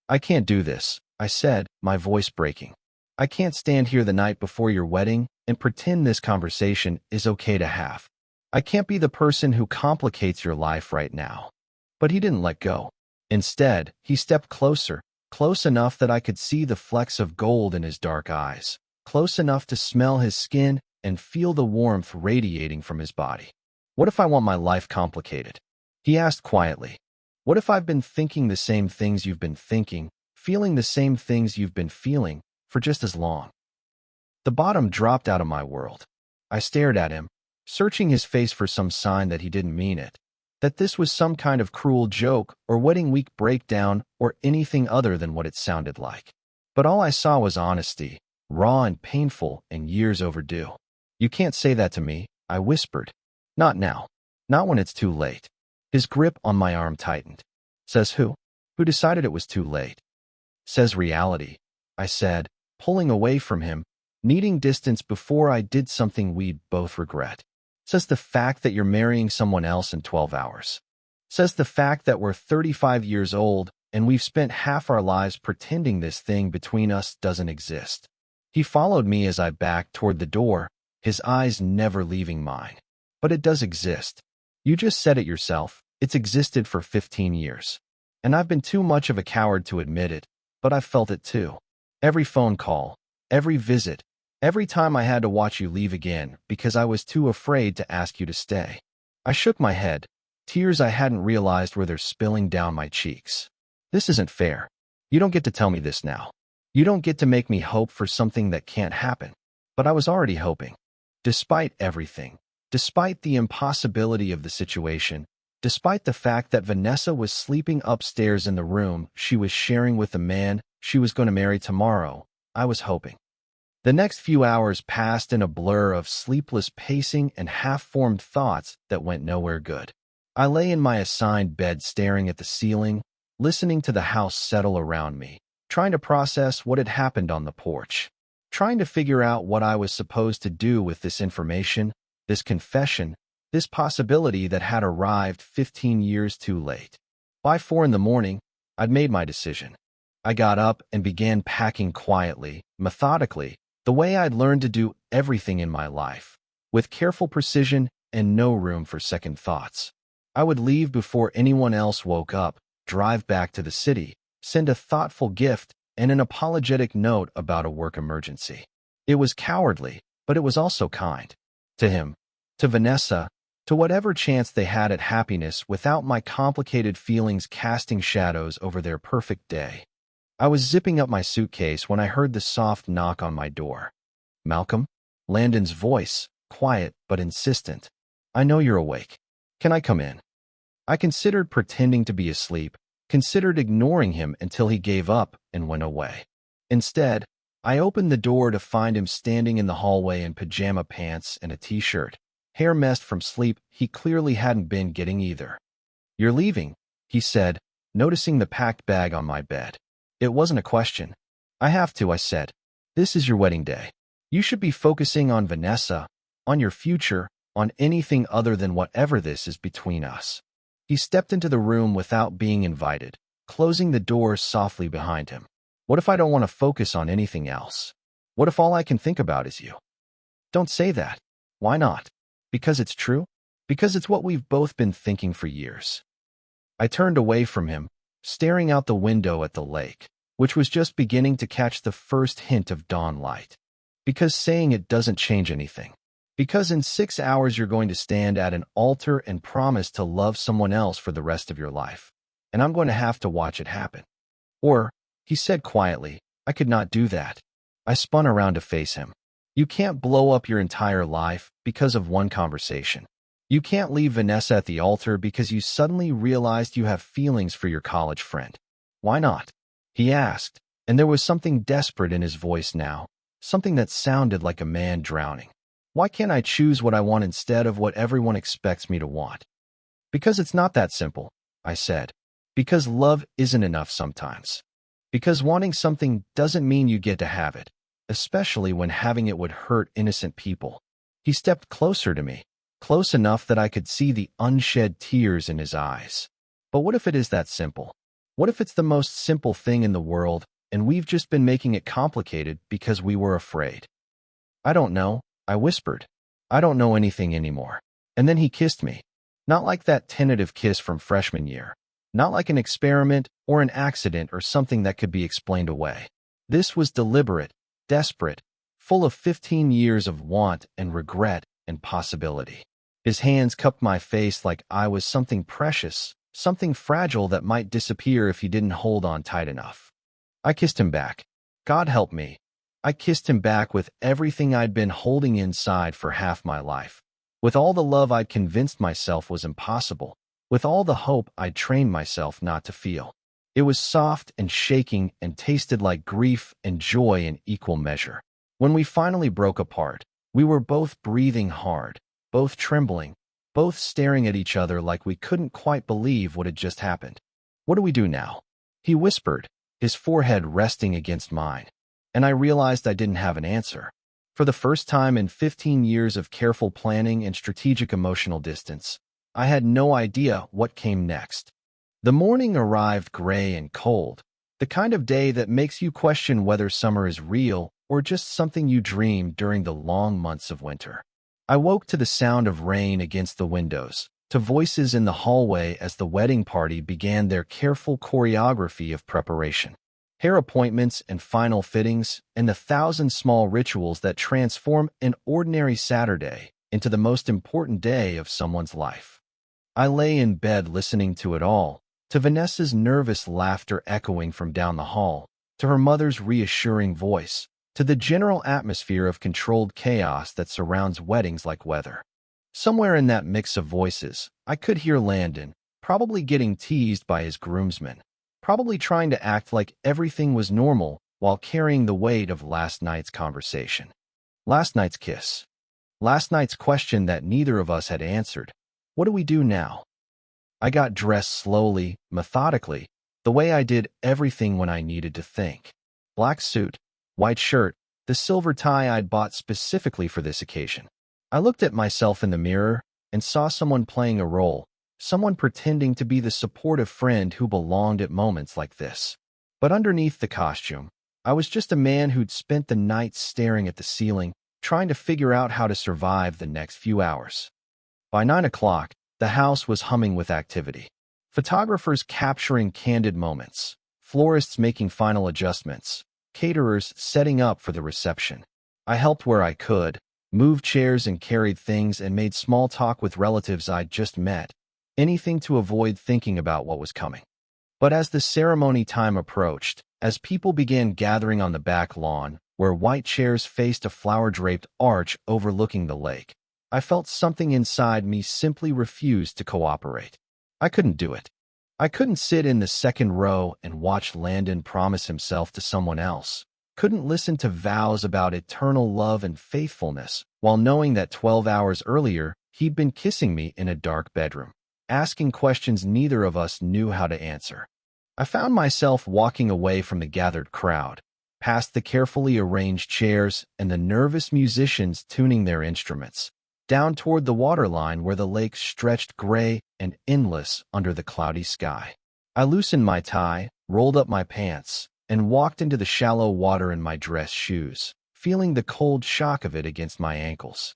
Speaker 1: I can't do this, I said, my voice breaking. I can't stand here the night before your wedding and pretend this conversation is okay to have. I can't be the person who complicates your life right now. But he didn't let go. Instead, he stepped closer, close enough that I could see the flecks of gold in his dark eyes, close enough to smell his skin and feel the warmth radiating from his body. What if I want my life complicated? He asked quietly. What if I've been thinking the same things you've been thinking, feeling the same things you've been feeling, for just as long? The bottom dropped out of my world. I stared at him, searching his face for some sign that he didn't mean it, that this was some kind of cruel joke or wedding week breakdown or anything other than what it sounded like. But all I saw was honesty, raw and painful and years overdue. You can't say that to me, I whispered. Not now. Not when it's too late. His grip on my arm tightened. Says who? Who decided it was too late? Says reality, I said, pulling away from him, needing distance before I did something we'd both regret. Says the fact that you're marrying someone else in 12 hours. Says the fact that we're 35 years old and we've spent half our lives pretending this thing between us doesn't exist. He followed me as I backed toward the door, his eyes never leaving mine. But it does exist. You just said it yourself. It's existed for 15 years. And I've been too much of a coward to admit it, but I've felt it too. Every phone call, every visit, every time I had to watch you leave again because I was too afraid to ask you to stay. I shook my head, tears I hadn't realized were there spilling down my cheeks. This isn't fair. You don't get to tell me this now. You don't get to make me hope for something that can't happen. But I was already hoping. Despite everything, despite the impossibility of the situation, despite the fact that Vanessa was sleeping upstairs in the room she was sharing with the man she was going to marry tomorrow, I was hoping. The next few hours passed in a blur of sleepless pacing and half-formed thoughts that went nowhere good. I lay in my assigned bed staring at the ceiling, listening to the house settle around me, trying to process what had happened on the porch, trying to figure out what I was supposed to do with this information, this confession, this possibility that had arrived 15 years too late. By 4 in the morning, I'd made my decision. I got up and began packing quietly, methodically, the way I'd learned to do everything in my life, with careful precision and no room for second thoughts. I would leave before anyone else woke up, drive back to the city, send a thoughtful gift and an apologetic note about a work emergency. It was cowardly, but it was also kind. To him, to Vanessa, to whatever chance they had at happiness without my complicated feelings casting shadows over their perfect day. I was zipping up my suitcase when I heard the soft knock on my door. "Malcolm?" Landon's voice, quiet but insistent. "I know you're awake. Can I come in?" I considered pretending to be asleep, considered ignoring him until he gave up and went away. Instead, I opened the door to find him standing in the hallway in pajama pants and a t-shirt, hair messed from sleep he clearly hadn't been getting either. "You're leaving," he said, noticing the packed bag on my bed. It wasn't a question. "I have to," I said. "This is your wedding day. You should be focusing on Vanessa, on your future, on anything other than whatever this is between us." He stepped into the room without being invited, closing the door softly behind him. "What if I don't want to focus on anything else? What if all I can think about is you?" "Don't say that." "Why not?" "Because it's true. Because it's what we've both been thinking for years." I turned away from him, staring out the window at the lake, which was just beginning to catch the first hint of dawn light. Because saying it doesn't change anything. Because in 6 hours you're going to stand at an altar and promise to love someone else for the rest of your life. And I'm going to have to watch it happen. Or, he said quietly, "I could not do that." I spun around to face him. "You can't blow up your entire life because of one conversation. You can't leave Vanessa at the altar because you suddenly realized you have feelings for your college friend." "Why not?" he asked, and there was something desperate in his voice now, something that sounded like a man drowning. "Why can't I choose what I want instead of what everyone expects me to want?" "Because it's not that simple," I said. "Because love isn't enough sometimes. Because wanting something doesn't mean you get to have it, especially when having it would hurt innocent people." He stepped closer to me, close enough that I could see the unshed tears in his eyes. "But what if it is that simple? What if it's the most simple thing in the world, and we've just been making it complicated because we were afraid?" "I don't know," I whispered. "I don't know anything anymore." And then he kissed me. Not like that tentative kiss from freshman year. Not like an experiment or an accident or something that could be explained away. This was deliberate, desperate, full of 15 years of want and regret and possibility. His hands cupped my face like I was something precious, something fragile that might disappear if he didn't hold on tight enough. I kissed him back. God help me. I kissed him back with everything I'd been holding inside for half my life, with all the love I'd convinced myself was impossible, with all the hope I'd trained myself not to feel. It was soft and shaking and tasted like grief and joy in equal measure. When we finally broke apart, we were both breathing hard, both trembling, both staring at each other like we couldn't quite believe what had just happened. "What do we do now?" he whispered, his forehead resting against mine. And I realized I didn't have an answer. For the first time in 15 years of careful planning and strategic emotional distance, I had no idea what came next. The morning arrived gray and cold, the kind of day that makes you question whether summer is real or just something you dreamed during the long months of winter. I woke to the sound of rain against the windows, to voices in the hallway as the wedding party began their careful choreography of preparation. Hair appointments and final fittings, and the 1,000 small rituals that transform an ordinary Saturday into the most important day of someone's life. I lay in bed listening to it all, to Vanessa's nervous laughter echoing from down the hall, to her mother's reassuring voice, to the general atmosphere of controlled chaos that surrounds weddings like weather. Somewhere in that mix of voices, I could hear Landon, probably getting teased by his groomsmen, probably trying to act like everything was normal while carrying the weight of last night's conversation. Last night's kiss. Last night's question that neither of us had answered. What do we do now? I got dressed slowly, methodically, the way I did everything when I needed to think. Black suit, white shirt, the silver tie I'd bought specifically for this occasion. I looked at myself in the mirror and saw someone playing a role, someone pretending to be the supportive friend who belonged at moments like this. But underneath the costume, I was just a man who'd spent the night staring at the ceiling, trying to figure out how to survive the next few hours. By 9 o'clock, the house was humming with activity. Photographers capturing candid moments, florists making final adjustments, caterers setting up for the reception. I helped where I could, moved chairs and carried things and made small talk with relatives I'd just met, anything to avoid thinking about what was coming. But as the ceremony time approached, as people began gathering on the back lawn, where white chairs faced a flower-draped arch overlooking the lake, I felt something inside me simply refused to cooperate. I couldn't do it. I couldn't sit in the second row and watch Landon promise himself to someone else. Couldn't listen to vows about eternal love and faithfulness while knowing that 12 hours earlier he'd been kissing me in a dark bedroom, asking questions neither of us knew how to answer. I found myself walking away from the gathered crowd, past the carefully arranged chairs and the nervous musicians tuning their instruments, down toward the waterline where the lake stretched gray and endless under the cloudy sky. I loosened my tie, rolled up my pants, and walked into the shallow water in my dress shoes, feeling the cold shock of it against my ankles.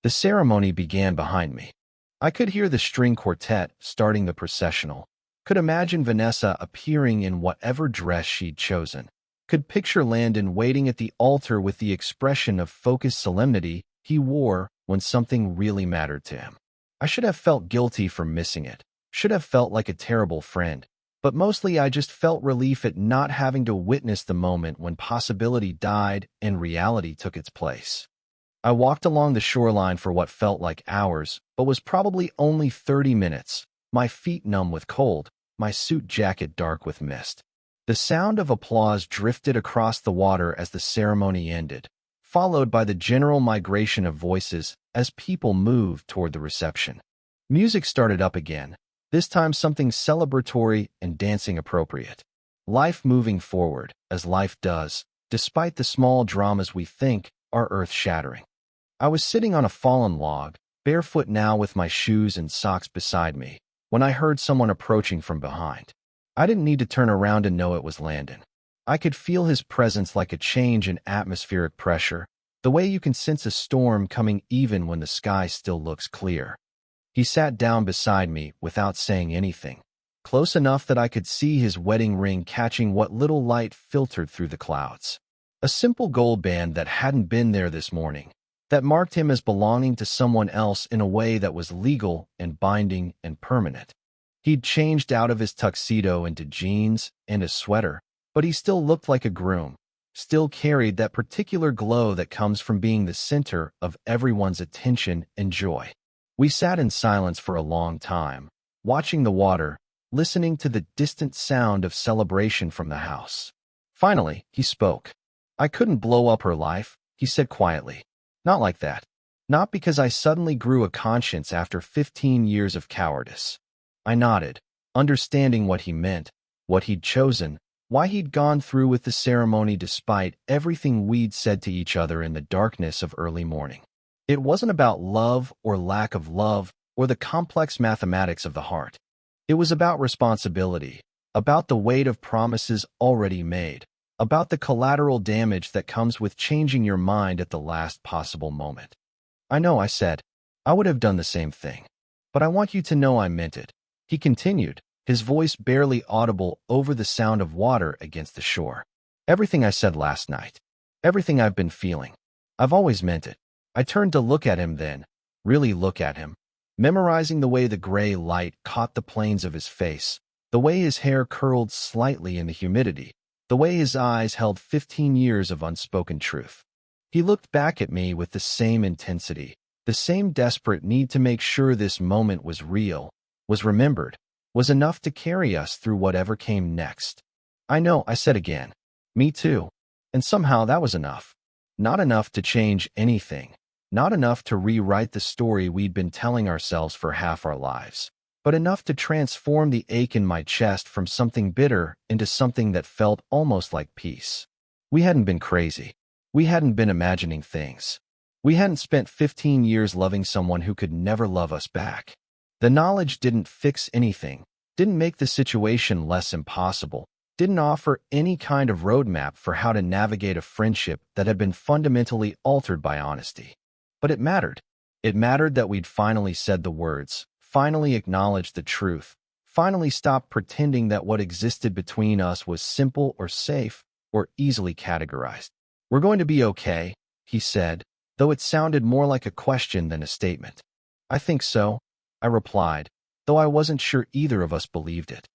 Speaker 1: The ceremony began behind me. I could hear the string quartet starting the processional, could imagine Vanessa appearing in whatever dress she'd chosen, could picture Landon waiting at the altar with the expression of focused solemnity he wore when something really mattered to him. I should have felt guilty for missing it, should have felt like a terrible friend, but mostly I just felt relief at not having to witness the moment when possibility died and reality took its place. I walked along the shoreline for what felt like hours, but was probably only 30 minutes, my feet numb with cold, my suit jacket dark with mist. The sound of applause drifted across the water as the ceremony ended, followed by the general migration of voices as people moved toward the reception. Music started up again, this time something celebratory and dancing appropriate. Life moving forward, as life does, despite the small dramas we think are earth-shattering. I was sitting on a fallen log, barefoot now with my shoes and socks beside me, when I heard someone approaching from behind. I didn't need to turn around to know it was Landon. I could feel his presence like a change in atmospheric pressure, the way you can sense a storm coming even when the sky still looks clear. He sat down beside me without saying anything, close enough that I could see his wedding ring catching what little light filtered through the clouds. A simple gold band that hadn't been there this morning, that marked him as belonging to someone else in a way that was legal and binding and permanent. He'd changed out of his tuxedo into jeans and a sweater, but he still looked like a groom, still carried that particular glow that comes from being the center of everyone's attention and joy. We sat in silence for a long time, watching the water, listening to the distant sound of celebration from the house. Finally, he spoke. "I couldn't blow up her life," he said quietly. "Not like that. Not because I suddenly grew a conscience after 15 years of cowardice." I nodded, understanding what he meant, what he'd chosen, why he'd gone through with the ceremony despite everything we'd said to each other in the darkness of early morning. It wasn't about love or lack of love or the complex mathematics of the heart. It was about responsibility, about the weight of promises already made, about the collateral damage that comes with changing your mind at the last possible moment. "I know," I said. "I would have done the same thing. But I want you to know I meant it," he continued, his voice barely audible over the sound of water against the shore. "Everything I said last night, everything I've been feeling, I've always meant it." I turned to look at him then, really look at him, memorizing the way the gray light caught the planes of his face, the way his hair curled slightly in the humidity, the way his eyes held 15 years of unspoken truth. He looked back at me with the same intensity, the same desperate need to make sure this moment was real, was remembered, was enough to carry us through whatever came next. "I know," I said again. "Me too." And somehow that was enough. Not enough to change anything. Not enough to rewrite the story we'd been telling ourselves for half our lives, but enough to transform the ache in my chest from something bitter into something that felt almost like peace. We hadn't been crazy. We hadn't been imagining things. We hadn't spent 15 years loving someone who could never love us back. The knowledge didn't fix anything, didn't make the situation less impossible, didn't offer any kind of roadmap for how to navigate a friendship that had been fundamentally altered by honesty. But it mattered. It mattered that we'd finally said the words, finally acknowledged the truth, finally stopped pretending that what existed between us was simple or safe or easily categorized. "We're going to be okay," he said, though it sounded more like a question than a statement. "I think so," I replied, though I wasn't sure either of us believed it.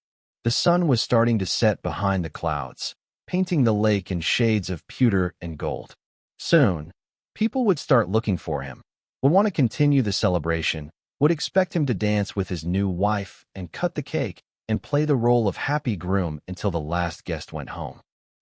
Speaker 1: The sun was starting to set behind the clouds, painting the lake in shades of pewter and gold. Soon, people would start looking for him, would want to continue the celebration, would expect him to dance with his new wife and cut the cake and play the role of happy groom until the last guest went home.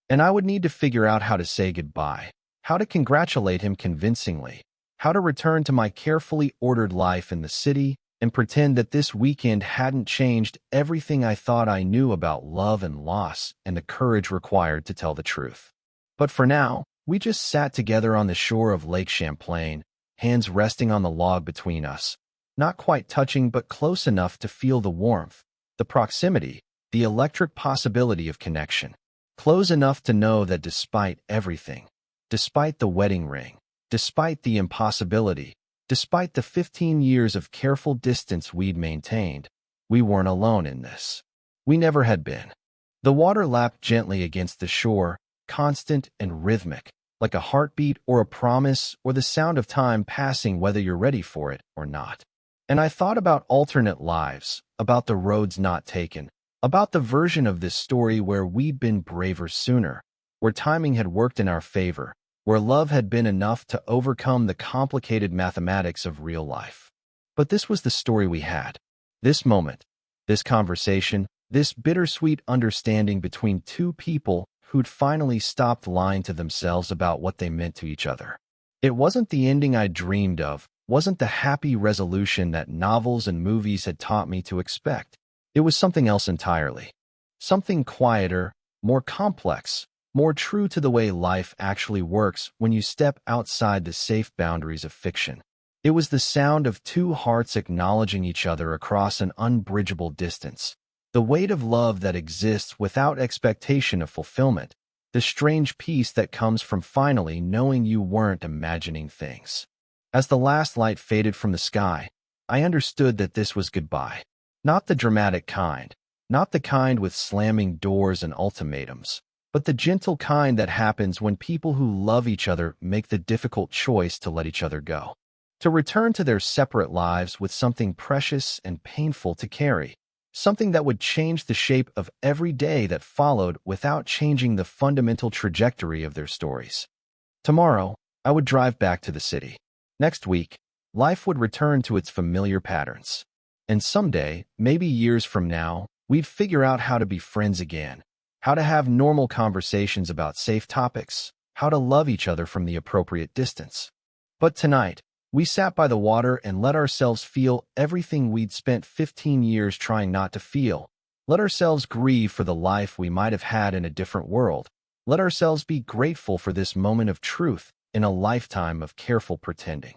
Speaker 1: And I would need to figure out how to say goodbye, how to congratulate him convincingly, how to return to my carefully ordered life in the city and pretend that this weekend hadn't changed everything I thought I knew about love and loss and the courage required to tell the truth. But for now, we just sat together on the shore of Lake Champlain, hands resting on the log between us, not quite touching but close enough to feel the warmth, the proximity, the electric possibility of connection. Close enough to know that despite everything, despite the wedding ring, despite the impossibility, despite the 15 years of careful distance we'd maintained, we weren't alone in this. We never had been. The water lapped gently against the shore, constant and rhythmic, like a heartbeat or a promise or the sound of time passing whether you're ready for it or not. And I thought about alternate lives, about the roads not taken, about the version of this story where we'd been braver sooner, where timing had worked in our favor, where love had been enough to overcome the complicated mathematics of real life. But this was the story we had. This moment, this conversation, this bittersweet understanding between two people who'd finally stopped lying to themselves about what they meant to each other. It wasn't the ending I dreamed of, wasn't the happy resolution that novels and movies had taught me to expect. It was something else entirely. Something quieter, more complex, more true to the way life actually works when you step outside the safe boundaries of fiction. It was the sound of two hearts acknowledging each other across an unbridgeable distance, the weight of love that exists without expectation of fulfillment, the strange peace that comes from finally knowing you weren't imagining things. As the last light faded from the sky, I understood that this was goodbye. Not the dramatic kind, not the kind with slamming doors and ultimatums, but the gentle kind that happens when people who love each other make the difficult choice to let each other go, to return to their separate lives with something precious and painful to carry, something that would change the shape of every day that followed without changing the fundamental trajectory of their stories. Tomorrow, I would drive back to the city. Next week, life would return to its familiar patterns. And someday, maybe years from now, we'd figure out how to be friends again, how to have normal conversations about safe topics, how to love each other from the appropriate distance. But tonight, we sat by the water and let ourselves feel everything we'd spent 15 years trying not to feel. Let ourselves grieve for the life we might have had in a different world. Let ourselves be grateful for this moment of truth in a lifetime of careful pretending.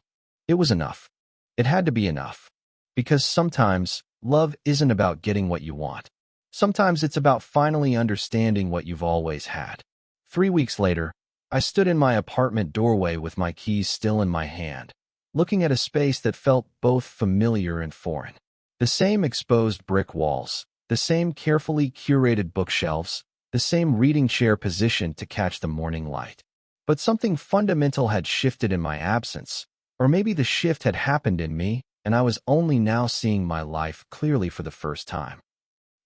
Speaker 1: It was enough. It had to be enough. Because sometimes, love isn't about getting what you want. Sometimes it's about finally understanding what you've always had. 3 weeks later, I stood in my apartment doorway with my keys still in my hand, looking at a space that felt both familiar and foreign. The same exposed brick walls, the same carefully curated bookshelves, the same reading chair positioned to catch the morning light. But something fundamental had shifted in my absence, or maybe the shift had happened in me, and I was only now seeing my life clearly for the first time.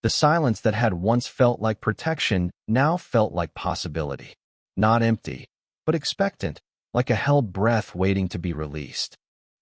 Speaker 1: The silence that had once felt like protection now felt like possibility. Not empty, but expectant, like a held breath waiting to be released.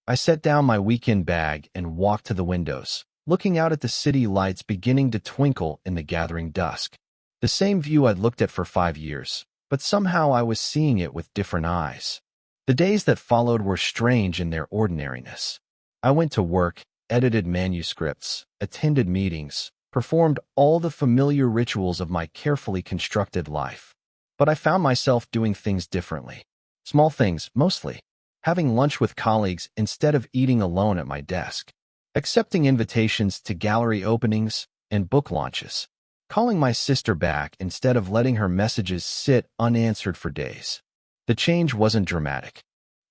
Speaker 1: I set down my weekend bag and walked to the windows, looking out at the city lights beginning to twinkle in the gathering dusk. The same view I'd looked at for 5 years, but somehow I was seeing it with different eyes. The days that followed were strange in their ordinariness. I went to work, edited manuscripts, attended meetings, performed all the familiar rituals of my carefully constructed life. But I found myself doing things differently. Small things, mostly. Having lunch with colleagues instead of eating alone at my desk. Accepting invitations to gallery openings and book launches. calling my sister back instead of letting her messages sit unanswered for days. The change wasn't dramatic.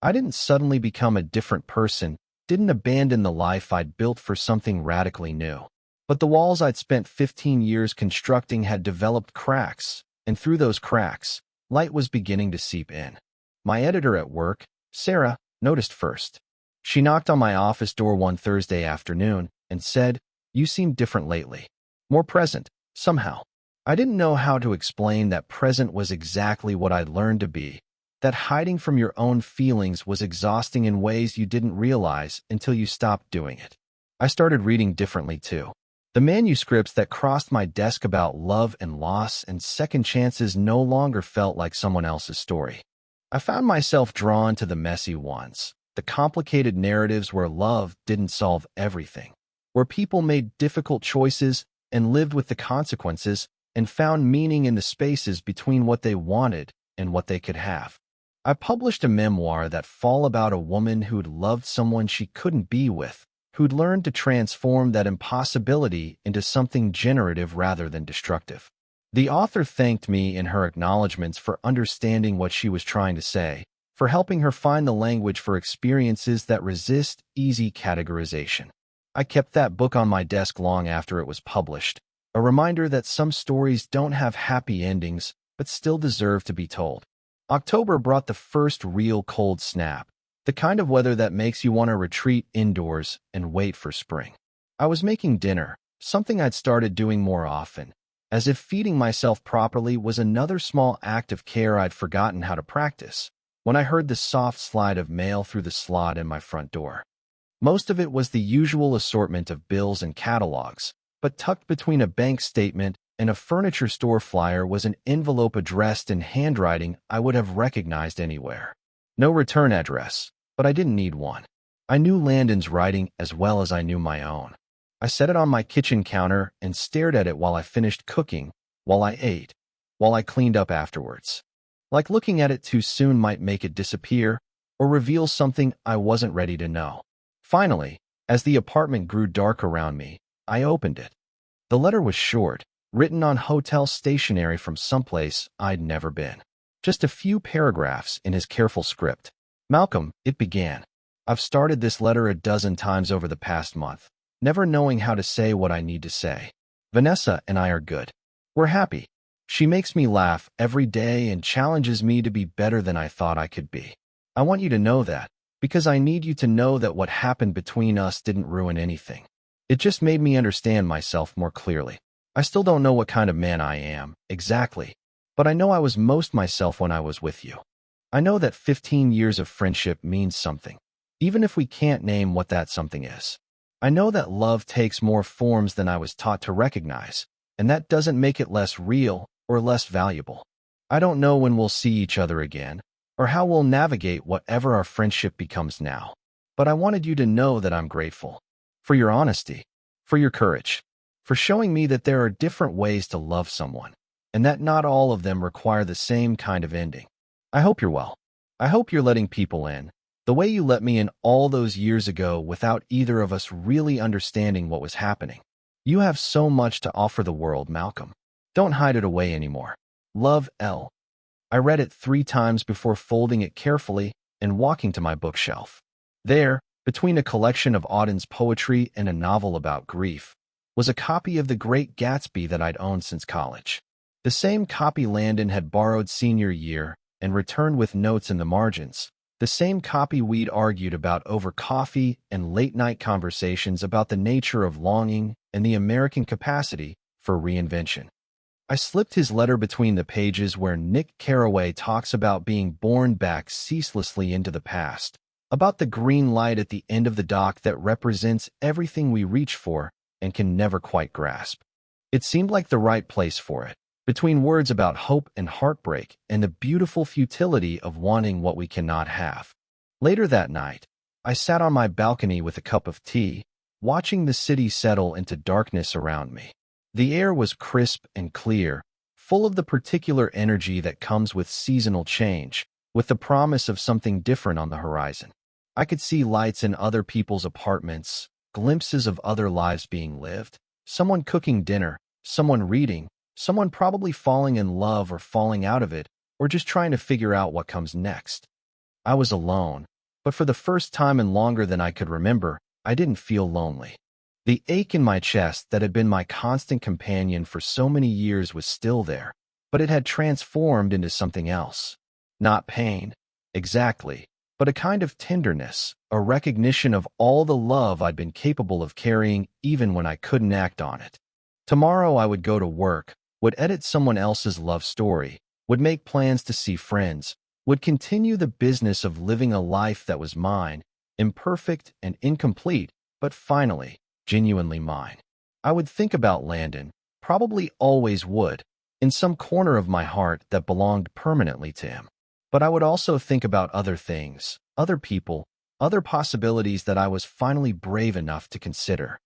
Speaker 1: I didn't suddenly become a different person, didn't abandon the life I'd built for something radically new. But the walls I'd spent 15 years constructing had developed cracks, and through those cracks, light was beginning to seep in. My editor at work, Sarah, noticed first. She knocked on my office door one Thursday afternoon and said, "You seem different lately. More present, somehow." I didn't know how to explain that present was exactly what I'd learned to be, that hiding from your own feelings was exhausting in ways you didn't realize until you stopped doing it. I started reading differently too. The manuscripts that crossed my desk about love and loss and second chances no longer felt like someone else's story. I found myself drawn to the messy ones, the complicated narratives where love didn't solve everything, where people made difficult choices and lived with the consequences and found meaning in the spaces between what they wanted and what they could have. I published a memoir that fall about a woman who'd loved someone she couldn't be with, who'd learned to transform that impossibility into something generative rather than destructive. The author thanked me in her acknowledgments for understanding what she was trying to say, for helping her find the language for experiences that resist easy categorization. I kept that book on my desk long after it was published, a reminder that some stories don't have happy endings but still deserve to be told. October brought the first real cold snap, the kind of weather that makes you want to retreat indoors and wait for spring. I was making dinner, something I'd started doing more often, as if feeding myself properly was another small act of care I'd forgotten how to practice, when I heard the soft slide of mail through the slot in my front door. Most of it was the usual assortment of bills and catalogs, but tucked between a bank statement and a furniture store flyer was an envelope addressed in handwriting I would have recognized anywhere. No return address, but I didn't need one. I knew Landon's writing as well as I knew my own. I set it on my kitchen counter and stared at it while I finished cooking, while I ate, while I cleaned up afterwards. Like looking at it too soon might make it disappear or reveal something I wasn't ready to know. Finally, as the apartment grew dark around me, I opened it. The letter was short, written on hotel stationery from someplace I'd never been. Just a few paragraphs in his careful script. "Malcolm," it began. "I've started this letter a dozen times over the past month, never knowing how to say what I need to say. Vanessa and I are good. We're happy. She makes me laugh every day and challenges me to be better than I thought I could be. I want you to know that, because I need you to know that what happened between us didn't ruin anything. It just made me understand myself more clearly. I still don't know what kind of man I am, exactly, but I know I was most myself when I was with you. I know that 15 years of friendship means something, even if we can't name what that something is. I know that love takes more forms than I was taught to recognize, and that doesn't make it less real or less valuable. I don't know when we'll see each other again, or how we'll navigate whatever our friendship becomes now, but I wanted you to know that I'm grateful. For your honesty, for your courage, for showing me that there are different ways to love someone, and that not all of them require the same kind of ending. I hope you're well. I hope you're letting people in, the way you let me in all those years ago without either of us really understanding what was happening. You have so much to offer the world, Malcolm. Don't hide it away anymore. Love, L." I read it 3 times before folding it carefully and walking to my bookshelf. There, between a collection of Auden's poetry and a novel about grief, was a copy of The Great Gatsby that I'd owned since college. The same copy Landon had borrowed senior year and returned with notes in the margins. The same copy we'd argued about over coffee and late-night conversations about the nature of longing and the American capacity for reinvention. I slipped his letter between the pages where Nick Carraway talks about being borne back ceaselessly into the past, about the green light at the end of the dock that represents everything we reach for and can never quite grasp. It seemed like the right place for it, between words about hope and heartbreak and the beautiful futility of wanting what we cannot have. Later that night, I sat on my balcony with a cup of tea, watching the city settle into darkness around me. The air was crisp and clear, full of the particular energy that comes with seasonal change, with the promise of something different on the horizon. I could see lights in other people's apartments, glimpses of other lives being lived, someone cooking dinner, someone reading, someone probably falling in love or falling out of it, or just trying to figure out what comes next. I was alone, but for the first time in longer than I could remember, I didn't feel lonely. The ache in my chest that had been my constant companion for so many years was still there, but it had transformed into something else. Not pain, exactly, but a kind of tenderness, a recognition of all the love I'd been capable of carrying even when I couldn't act on it. Tomorrow I would go to work, would edit someone else's love story, would make plans to see friends, would continue the business of living a life that was mine, imperfect and incomplete, but finally, genuinely mine. I would think about Landon, probably always would, in some corner of my heart that belonged permanently to him. But I would also think about other things, other people, other possibilities that I was finally brave enough to consider.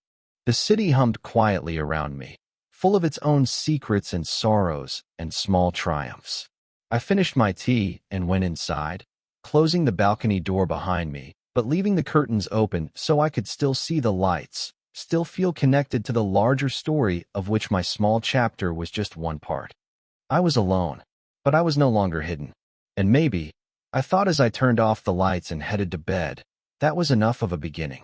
Speaker 1: The city hummed quietly around me, full of its own secrets and sorrows and small triumphs. I finished my tea and went inside, closing the balcony door behind me, but leaving the curtains open so I could still see the lights, still feel connected to the larger story of which my small chapter was just one part. I was alone, but I was no longer hidden. And maybe, I thought as I turned off the lights and headed to bed, that was enough of a beginning.